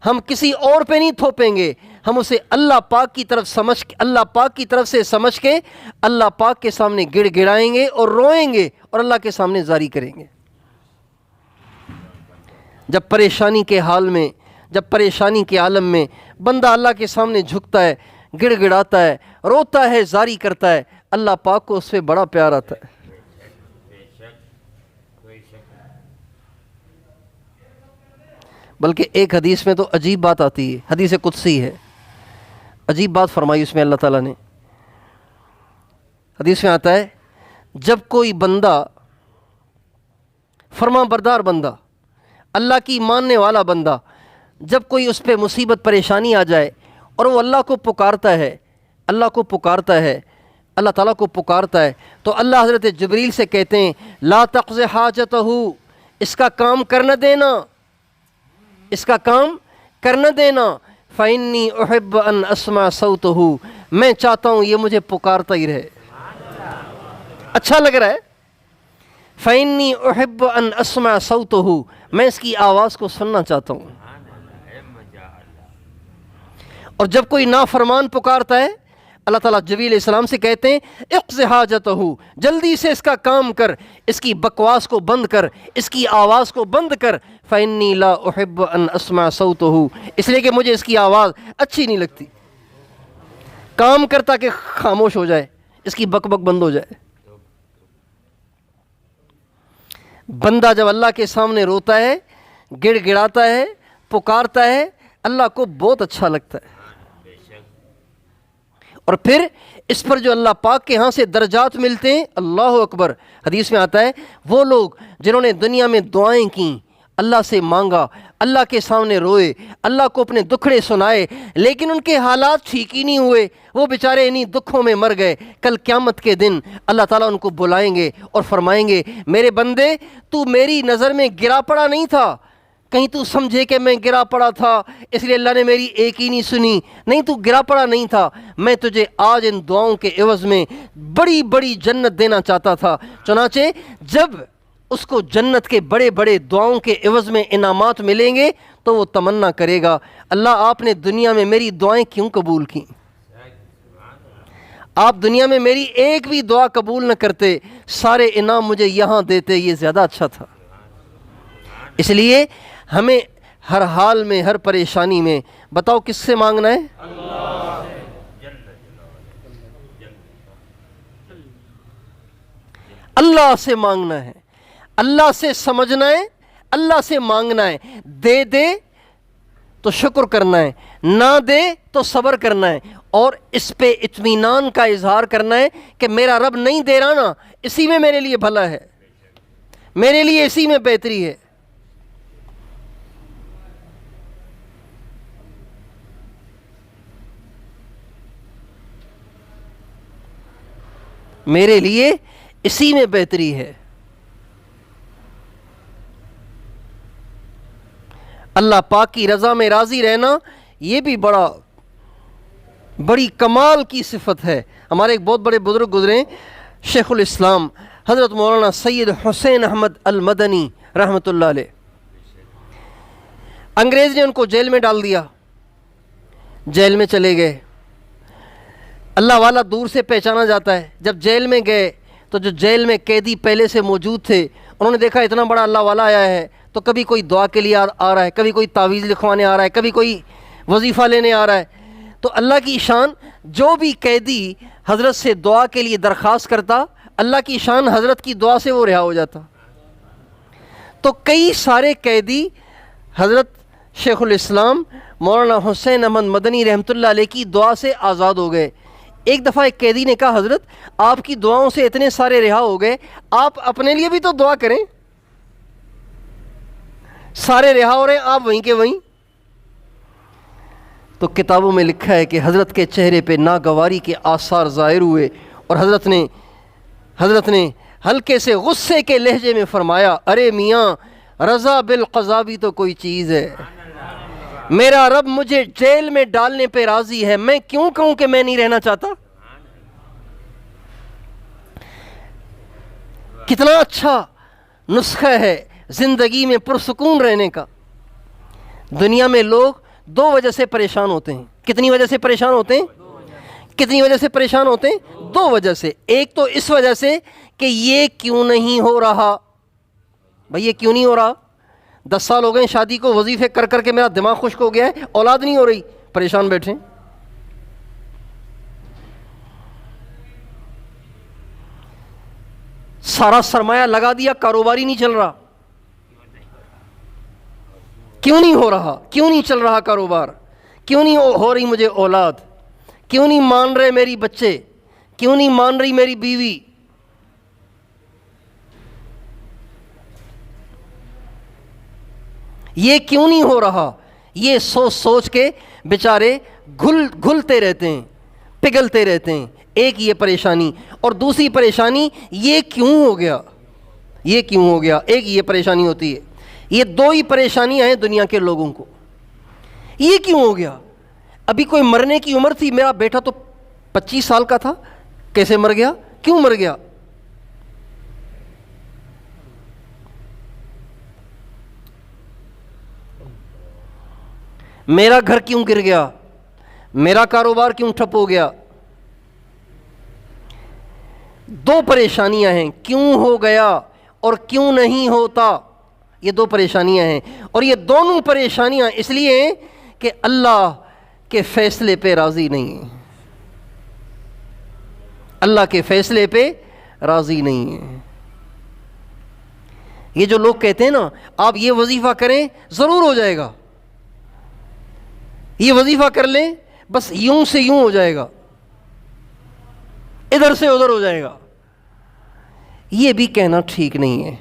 S1: ہم کسی اور پہ نہیں تھوپیں گے، ہم اسے اللہ پاک کی طرف سے سمجھ کے اللہ پاک کے سامنے گڑ گڑائیں گے اور روئیں گے اور اللہ کے سامنے زاری کریں گے۔ جب پریشانی کے حال میں، جب پریشانی کے عالم میں بندہ اللہ کے سامنے جھکتا ہے، گڑ گڑاتا ہے، روتا ہے، زاری کرتا ہے، اللہ پاک کو اس سے بڑا پیار آتا ہے۔ بلکہ ایک حدیث میں تو عجیب بات آتی ہے، حدیث قدسی ہے، عجیب بات فرمائی اس میں اللہ تعالیٰ نے۔ حدیث میں آتا ہے جب کوئی بندہ، فرما بردار بندہ، اللہ کی ماننے والا بندہ، جب کوئی اس پہ مصیبت پریشانی آ جائے اور وہ اللہ کو پکارتا ہے، اللہ تعالیٰ کو پکارتا ہے، تو اللہ حضرت جبریل سے کہتے ہیں لا تقض حاجتہ، اس کا کام کرنا دینا، اس کا کام کرنا دینا، فإنی احب ان اسمع صوتہ، میں چاہتا ہوں یہ مجھے پکارتا ہی رہے، اچھا لگ رہا ہے، فإنی احب ان اسمع صوتہ، میں اس کی آواز کو سننا چاہتا ہوں۔ اور جب کوئی نافرمان پکارتا ہے، اللہ تعالیٰ جبریل علیہ السلام سے کہتے ہیں اقض حاجتہ، جلدی سے اس کا کام کر، اس کی بکواس کو بند کر، اس کی آواز کو بند کر، فإنی لا احب ان اسمع صوتہ، اس لیے کہ مجھے اس کی آواز اچھی نہیں لگتی۔ کام کرتا کہ خاموش ہو جائے، اس کی بک بک بند ہو جائے۔ بندہ جب اللہ کے سامنے روتا ہے، گڑ گڑاتا ہے، پکارتا ہے، اللہ کو بہت اچھا لگتا ہے۔ اور پھر اس پر جو اللہ پاک کے ہاں سے درجات ملتے ہیں، اللہ اکبر، حدیث میں آتا ہے وہ لوگ جنہوں نے دنیا میں دعائیں کیں، اللہ سے مانگا، اللہ کے سامنے روئے، اللہ کو اپنے دکھڑے سنائے، لیکن ان کے حالات ٹھیک ہی نہیں ہوئے، وہ بیچارے انہی دکھوں میں مر گئے، کل قیامت کے دن اللہ تعالیٰ ان کو بلائیں گے اور فرمائیں گے میرے بندے تو میری نظر میں گرا پڑا نہیں تھا، کہیں تو سمجھے کہ میں گرا پڑا تھا اس لیے اللہ نے میری ایک ہی نہیں سنی. نہیں، تو گرا پڑا نہیں تھا. میں تجھے آج ان دعاؤں کے عوض میں بڑی بڑی جنت دینا چاہتا تھا. چنانچہ جب اس کو جنت کے بڑے بڑے دعاؤں کے عوض میں انعامات ملیں گے تو وہ تمنا کرے گا، اللہ آپ نے دنیا میں میری دعائیں کیوں قبول کیں؟ آپ دنیا میں میری ایک بھی دعا قبول نہ کرتے، سارے انعام مجھے یہاں دیتے، یہ زیادہ اچھا تھا. اس لیے ہمیں ہر حال میں، ہر پریشانی میں، بتاؤ کس سے مانگنا ہے؟ اللہ سے مانگنا ہے، اللہ سے سمجھنا ہے، اللہ سے مانگنا ہے. دے دے تو شکر کرنا ہے، نہ دے تو صبر کرنا ہے، اور اس پہ اطمینان کا اظہار کرنا ہے کہ میرا رب نہیں دے رہا نا، اسی میں میرے لیے بھلا ہے، میرے لیے اسی میں بہتری ہے. میرے لیے اسی میں بہتری ہے. اللہ پاک کی رضا میں راضی رہنا یہ بھی بڑی کمال کی صفت ہے. ہمارے ایک بہت بڑے بزرگ گزرے، شیخ الاسلام حضرت مولانا سید حسین احمد المدنی رحمۃ اللہ علیہ. انگریز نے ان کو جیل میں ڈال دیا، جیل میں چلے گئے. اللہ والا دور سے پہچانا جاتا ہے. جب جیل میں گئے تو جو جیل میں قیدی پہلے سے موجود تھے انہوں نے دیکھا اتنا بڑا اللہ والا آیا ہے، تو کبھی کوئی دعا کے لیے آ رہا ہے، کبھی کوئی تعویذ لکھوانے آ رہا ہے، کبھی کوئی وظیفہ لینے آ رہا ہے. تو اللہ کی شان، جو بھی قیدی حضرت سے دعا کے لیے درخواست کرتا، اللہ کی شان حضرت کی دعا سے وہ رہا ہو جاتا. تو کئی سارے قیدی حضرت شیخ الاسلام مولانا حسین احمد مدنی رحمۃ اللہ علیہ کی دعا سے آزاد ہو گئے. ایک دفعہ ایک قیدی نے کہا، حضرت آپ کی دعاؤں سے اتنے سارے رہا ہو گئے، آپ اپنے لیے بھی تو دعا کریں، سارے رہا ہو رہے ہیں آپ وہیں کے وہیں. تو کتابوں میں لکھا ہے کہ حضرت کے چہرے پہ ناگواری کے آثار ظاہر ہوئے، اور حضرت نے ہلکے سے غصے کے لہجے میں فرمایا، ارے میاں، رضا بالقضا بھی تو کوئی چیز ہے. میرا رب مجھے جیل میں ڈالنے پہ راضی ہے، میں کیوں کہوں کہ میں نہیں رہنا چاہتا؟ کتنا اچھا نسخہ ہے زندگی میں پرسکون رہنے کا. دنیا میں لوگ دو وجہ سے پریشان ہوتے ہیں. کتنی وجہ سے پریشان ہوتے ہیں؟ کتنی وجہ سے پریشان ہوتے ہیں؟ دو وجہ سے. ایک تو اس وجہ سے کہ یہ کیوں نہیں ہو رہا. بھئی یہ کیوں نہیں ہو رہا؟ 10 سال ہو گئے شادی کو، وظیفے کر کر کے میرا دماغ خشک ہو گیا ہے، اولاد نہیں ہو رہی، پریشان بیٹھے. سارا سرمایہ لگا دیا، کاروبار ہی نہیں چل رہا. کیوں نہیں ہو رہا؟ کیوں نہیں چل رہا کاروبار؟ کیوں نہیں ہو رہی مجھے اولاد؟ کیوں نہیں مان رہے میری بچے؟ کیوں نہیں مان رہی میری بیوی؟ یہ کیوں نہیں ہو رہا؟ یہ سوچ سوچ کے بیچارے گھلتے رہتے ہیں، پگھلتے رہتے ہیں. ایک یہ پریشانی، اور دوسری پریشانی یہ کیوں ہو گیا، یہ کیوں ہو گیا. ایک یہ پریشانی ہوتی ہے. یہ دو ہی پریشانیاں ہیں دنیا کے لوگوں کو. یہ کیوں ہو گیا؟ ابھی کوئی مرنے کی عمر تھی، میرا بیٹا تو 25 سال کا تھا، کیسے مر گیا؟ کیوں مر گیا؟ میرا گھر کیوں گر گیا؟ میرا کاروبار کیوں ٹھپ ہو گیا؟ دو پریشانیاں ہیں، کیوں ہو گیا اور کیوں نہیں ہوتا. یہ دو پریشانیاں ہیں، اور یہ دونوں پریشانیاں اس لیے ہیں کہ اللہ کے فیصلے پہ راضی نہیں ہیں. اللہ کے فیصلے پہ راضی نہیں ہیں. یہ جو لوگ کہتے ہیں نا، آپ یہ وظیفہ کریں ضرور ہو جائے گا، یہ وظیفہ کر لیں بس یوں سے یوں ہو جائے گا، ادھر سے ادھر ہو جائے گا. یہ بھی کہنا ٹھیک نہیں ہے،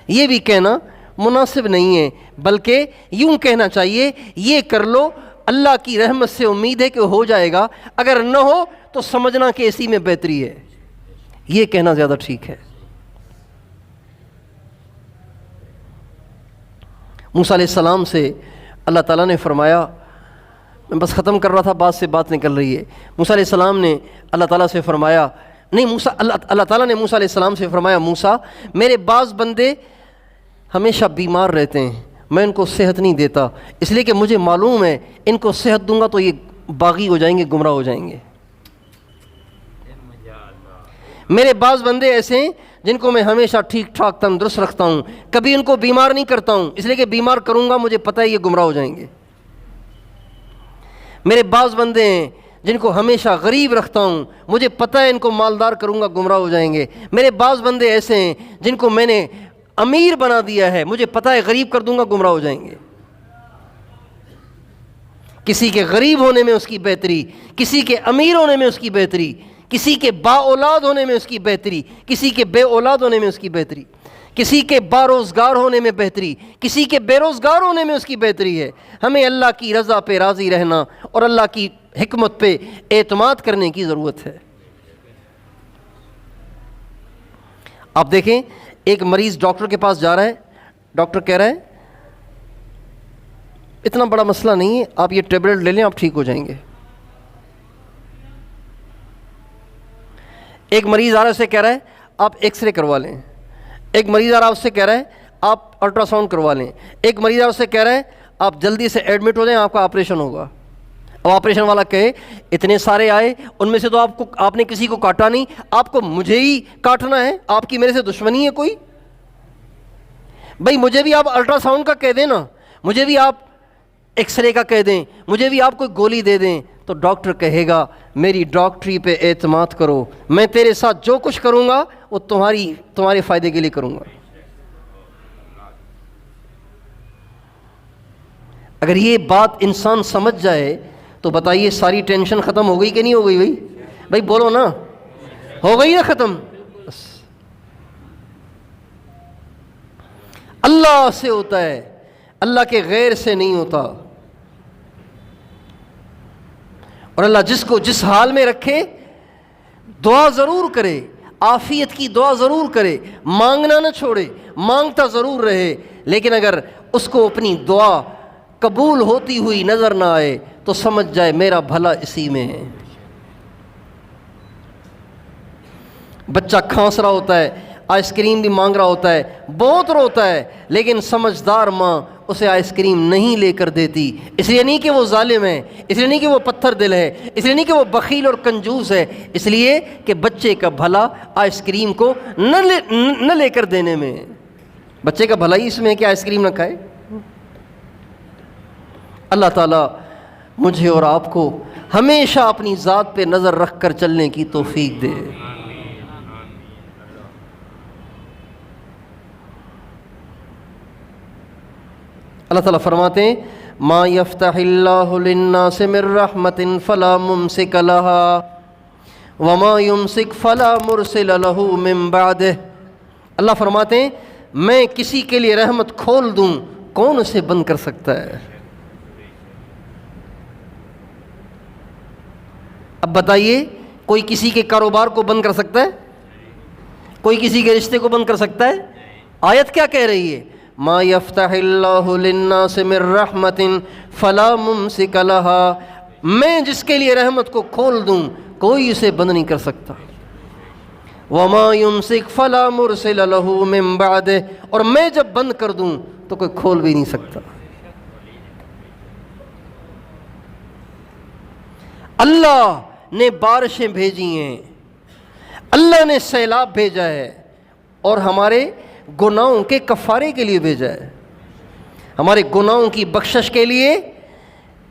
S1: یہ بھی کہنا مناسب نہیں ہے. بلکہ یوں کہنا چاہیے، یہ کر لو، اللہ کی رحمت سے امید ہے کہ ہو جائے گا، اگر نہ ہو تو سمجھنا کہ اسی میں بہتری ہے. یہ کہنا زیادہ ٹھیک ہے. موسیٰ علیہ السلام سے اللہ تعالیٰ نے فرمایا، میں بس ختم کر رہا تھا، بات سے بات نکل رہی ہے. موسیٰ علیہ السلام نے اللہ تعالیٰ سے فرمایا، نہیں موسیٰ اللہ تعالیٰ نے موسیٰ علیہ السلام سے فرمایا، موسیٰ میرے بعض بندے ہمیشہ بیمار رہتے ہیں، میں ان کو صحت نہیں دیتا، اس لیے کہ مجھے معلوم ہے ان کو صحت دوں گا تو یہ باغی ہو جائیں گے، گمراہ ہو جائیں گے. میرے بعض بندے ایسے ہیں جن کو میں ہمیشہ ٹھیک ٹھاک تندرست رکھتا ہوں، کبھی ان کو بیمار نہیں کرتا ہوں، اس لیے کہ بیمار کروں گا مجھے پتہ ہے یہ گمراہ ہو جائیں گے. میرے بعض بندے ہیں جن کو ہمیشہ غریب رکھتا ہوں، مجھے پتہ ہے ان کو مالدار کروں گا گمراہ ہو جائیں گے. میرے بعض بندے ایسے ہیں جن کو میں نے امیر بنا دیا ہے، مجھے پتہ ہے غریب کر دوں گا گمراہ ہو جائیں گے. کسی کے غریب ہونے میں اس کی بہتری، کسی کے امیر ہونے میں اس کی بہتری، کسی کے با اولاد ہونے میں اس کی بہتری، کسی کے بے اولاد ہونے میں اس کی بہتری، کسی کے با روزگار ہونے میں بہتری، کسی کے بے روزگار ہونے میں اس کی بہتری ہے. ہمیں اللہ کی رضا پہ راضی رہنا اور اللہ کی حکمت پہ اعتماد کرنے کی ضرورت ہے. آپ دیکھیں ایک مریض ڈاکٹر کے پاس جا رہا ہے، ڈاکٹر کہہ رہا ہے اتنا بڑا مسئلہ نہیں ہے، آپ یہ ٹیبلٹ لے لیں آپ ٹھیک ہو جائیں گے. ایک مریض آ رہا ہے اسے کہہ رہا ہے آپ ایکس رے کروا لیں. ایک مریض آ رہا ہے اس سے کہہ رہا ہے آپ الٹرا ساؤنڈ کروا لیں. ایک مریض آ رہا ہے اس سے کہہ رہا ہے آپ جلدی سے ایڈمٹ ہو جائیں، آپ کا آپریشن ہوگا. اب آپریشن والا کہے اتنے سارے آئے، ان میں سے تو آپ نے کسی کو کاٹا نہیں، آپ کو مجھے ہی کاٹنا ہے، آپ کی میرے سے دشمنی ہے کوئی؟ بھائی مجھے بھی آپ الٹرا ساؤنڈ کا کہہ دیں نا، مجھے بھی آپ ایکس رے کا کہہ دیں، مجھے بھی آپ کوئی گولی دے دیں، تو ڈاکٹر کہے گا میری ڈاکٹری پہ اعتماد کرو، میں تیرے ساتھ جو کچھ کروں گا وہ تمہارے فائدے کے لیے کروں گا. اگر یہ بات انسان سمجھ جائے تو بتائیے ساری ٹینشن ختم ہو گئی کہ نہیں ہو گئی؟ بھائی بولو نا، ہو گئی نا ختم؟ بس اللہ سے ہوتا ہے، اللہ کے غیر سے نہیں ہوتا. اور اللہ جس کو جس حال میں رکھے دعا ضرور کرے، عافیت کی دعا ضرور کرے، مانگنا نہ چھوڑے، مانگتا ضرور رہے، لیکن اگر اس کو اپنی دعا قبول ہوتی ہوئی نظر نہ آئے تو سمجھ جائے میرا بھلا اسی میں ہے. بچہ کھانس رہا ہوتا ہے، آئس کریم بھی مانگ رہا ہوتا ہے، بہت روتا ہے، لیکن سمجھدار ماں اسے آئس کریم نہیں لے کر دیتی. اس لیے نہیں کہ وہ ظالم ہے، اس لیے نہیں کہ وہ پتھر دل ہے، اس لیے نہیں کہ وہ بخیل اور کنجوس ہے، اس لیے کہ بچے کا بھلا آئس کریم کو نہ لے کر دینے میں. بچے کا بھلا ہی اس میں ہے کہ آئس کریم نہ کھائے. اللہ تعالیٰ مجھے اور آپ کو ہمیشہ اپنی ذات پہ نظر رکھ کر چلنے کی توفیق دے. اللہ تعالیٰ فرماتے ہیں ما یفتح اللہ للناس من رحمت فلا ممسک لها وما یمسک فلا مرسل له من بعدہ. اللہ فرماتے ہیں میں کسی کے لیے رحمت کھول دوں، کون اسے بند کر سکتا ہے؟ اب بتائیے کوئی کسی کے کاروبار کو بند کر سکتا ہے؟ کوئی کسی کے رشتے کو بند کر سکتا ہے؟ آیت کیا کہہ رہی ہے؟ ما یفتح اللہ للناس من رحمت فلا ممسک لها، میں جس کے لیے رحمت کو کھول دوں کوئی اسے بند نہیں کر سکتا. وما یمسک فلا مرسل له من بعدہ، اور میں جب بند کر دوں تو کوئی کھول بھی نہیں سکتا. اللہ نے بارشیں بھیجی ہیں، اللہ نے سیلاب بھیجا ہے، اور ہمارے گناہوں کے کفارے کے لیے بھیجا ہے، ہمارے گناہوں کی بخشش کے لیے،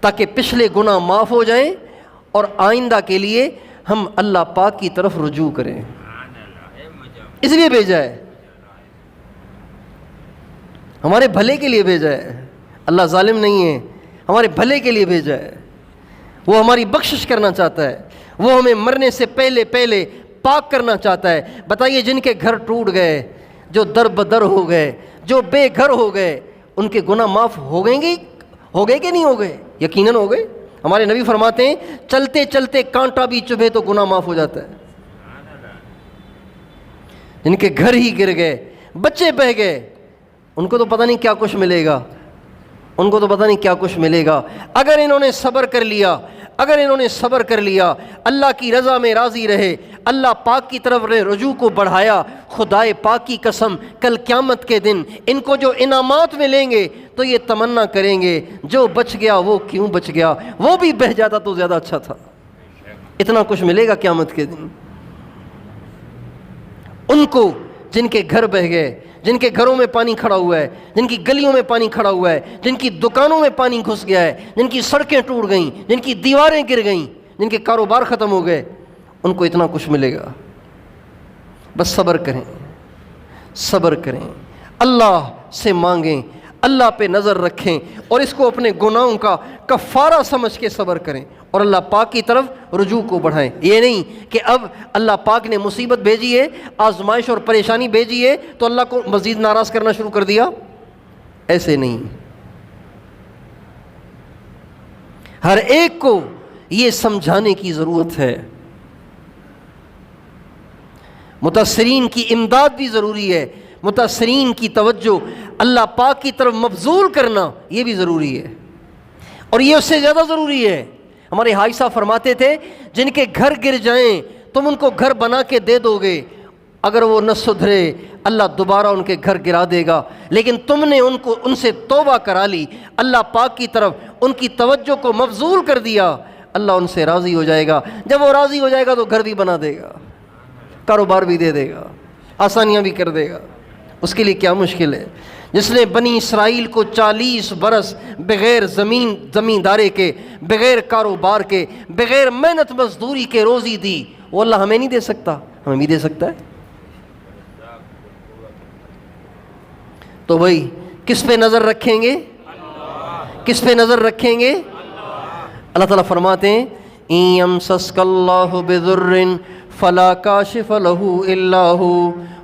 S1: تاکہ پچھلے گناہ معاف ہو جائیں اور آئندہ کے لیے ہم اللہ پاک کی طرف رجوع کریں. اس لیے بھیجا ہے، ہمارے بھلے کے لیے بھیجا ہے. اللہ ظالم نہیں ہے، ہمارے بھلے کے لیے بھیجا ہے. وہ ہماری بخشش کرنا چاہتا ہے، وہ ہمیں مرنے سے پہلے پاک کرنا چاہتا ہے. بتائیے جن کے گھر ٹوٹ گئے، جو در بدر ہو گئے، جو بے گھر ہو گئے، ان کے گناہ معاف ہو گئے کہ نہیں ہو گئے؟ یقیناً ہو گئے. ہمارے نبی فرماتے ہیں چلتے چلتے کانٹا بھی چبھے تو گناہ معاف ہو جاتا ہے. جن کے گھر ہی گر گئے، بچے بہ گئے، ان کو تو پتہ نہیں کیا کچھ ملے گا، ان کو تو پتہ نہیں کیا کچھ ملے گا۔ اگر انہوں نے صبر کر لیا، اگر انہوں نے صبر کر لیا، اللہ کی رضا میں راضی رہے، اللہ پاک کی طرف رجوع کو بڑھایا، خدائے پاک کی قسم کل قیامت کے دن ان کو جو انعامات ملیں گے تو یہ تمنا کریں گے جو بچ گیا وہ کیوں بچ گیا، وہ بھی بہہ جاتا تو زیادہ اچھا تھا۔ اتنا کچھ ملے گا قیامت کے دن ان کو، جن کے گھر بہہ گئے، جن کے گھروں میں پانی کھڑا ہوا ہے، جن کی گلیوں میں پانی کھڑا ہوا ہے، جن کی دکانوں میں پانی گھس گیا ہے، جن کی سڑکیں ٹوٹ گئیں، جن کی دیواریں گر گئیں، جن کے کاروبار ختم ہو گئے، ان کو اتنا کچھ ملے گا۔ بس صبر کریں، صبر کریں، اللہ سے مانگیں، اللہ پہ نظر رکھیں اور اس کو اپنے گناہوں کا کفارہ سمجھ کے صبر کریں اور اللہ پاک کی طرف رجوع کو بڑھائیں۔ یہ نہیں کہ اب اللہ پاک نے مصیبت بھیجی ہے، آزمائش اور پریشانی بھیجی ہے تو اللہ کو مزید ناراض کرنا شروع کر دیا، ایسے نہیں۔ ہر ایک کو یہ سمجھانے کی ضرورت ہے، متاثرین کی امداد بھی ضروری ہے، متاثرین کی توجہ اللہ پاک کی طرف مبذول کرنا یہ بھی ضروری ہے، اور یہ اس سے زیادہ ضروری ہے۔ ہمارے حاج صاحب فرماتے تھے جن کے گھر گر جائیں تم ان کو گھر بنا کے دے دو گے، اگر وہ نہ سدھرے اللہ دوبارہ ان کے گھر گرا دے گا، لیکن تم نے ان سے توبہ کرا لی، اللہ پاک کی طرف ان کی توجہ کو مبذول کر دیا، اللہ ان سے راضی ہو جائے گا۔ جب وہ راضی ہو جائے گا تو گھر بھی بنا دے گا، کاروبار بھی دے دے گا، آسانیاں بھی کر دے گا۔ اس کے لیے کیا مشکل ہے؟ جس نے بنی اسرائیل کو 40 برس بغیر زمیندارے کے، بغیر کاروبار کے، بغیر محنت مزدوری کے روزی دی، وہ اللہ ہمیں نہیں دے سکتا؟ ہمیں بھی دے سکتا ہے۔ تو بھائی کس پہ نظر رکھیں گے؟ کس پہ نظر رکھیں گے؟ اللہ تعالیٰ فرماتے ہیں اِن یمسسک اللہ بضر فلا کاشف لہ الا ہو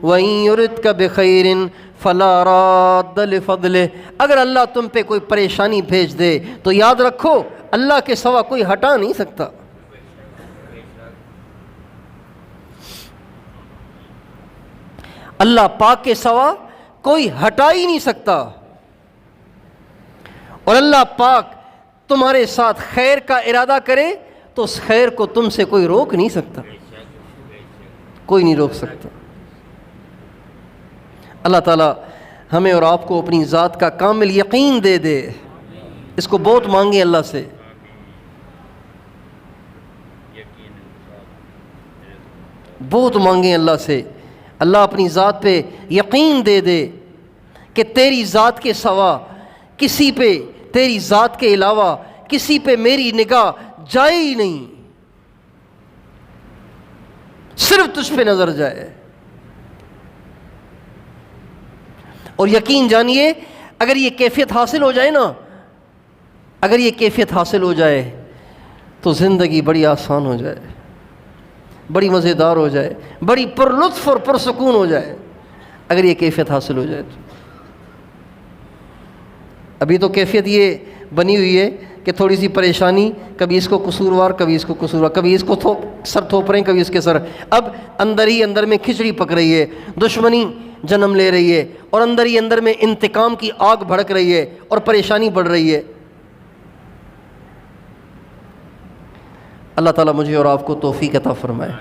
S1: وَإِن يُرِدْكَ بِخَيْرٍ فَلَا رَادَّ لِفَضْلِهِ۔ اگر اللہ تم پہ کوئی پریشانی بھیج دے تو یاد رکھو اللہ کے سوا کوئی ہٹا نہیں سکتا۔ اللہ پاک کے سوا کوئی ہٹا ہی نہیں سکتا، اور اللہ پاک تمہارے ساتھ خیر کا ارادہ کرے تو اس خیر کو تم سے کوئی روک نہیں سکتا، کوئی نہیں روک سکتا۔ اللہ تعالیٰ ہمیں اور آپ کو اپنی ذات کا کامل یقین دے دے، اس کو بہت مانگیں اللہ سے۔ بہت مانگیں اللہ سے، اللہ اپنی ذات پہ یقین دے دے کہ تیری ذات کے سوا کسی پہ، تیری ذات کے علاوہ کسی پہ میری نگاہ جائے ہی نہیں، صرف تجھ پہ نظر جائے۔ اور یقین جانیے اگر یہ کیفیت حاصل ہو جائے نا، اگر یہ کیفیت حاصل ہو جائے تو زندگی بڑی آسان ہو جائے، بڑی مزیدار ہو جائے، بڑی پر لطف اور پرسکون ہو جائے، اگر یہ کیفیت حاصل ہو جائے تو۔ ابھی تو کیفیت یہ بنی ہوئی ہے کہ تھوڑی سی پریشانی، کبھی اس کو قصوروار، کبھی اس کو قصوروار، کبھی اس کو سر تھوپ رہے ہیں، کبھی اس کے سر، اب اندر ہی اندر میں کھچڑی پک رہی ہے، دشمنی جنم لے رہی ہے، اور اندر ہی اندر میں انتقام کی آگ بھڑک رہی ہے اور پریشانی بڑھ رہی ہے۔ اللہ تعالیٰ مجھے اور آپ کو توفیق عطا فرمائے۔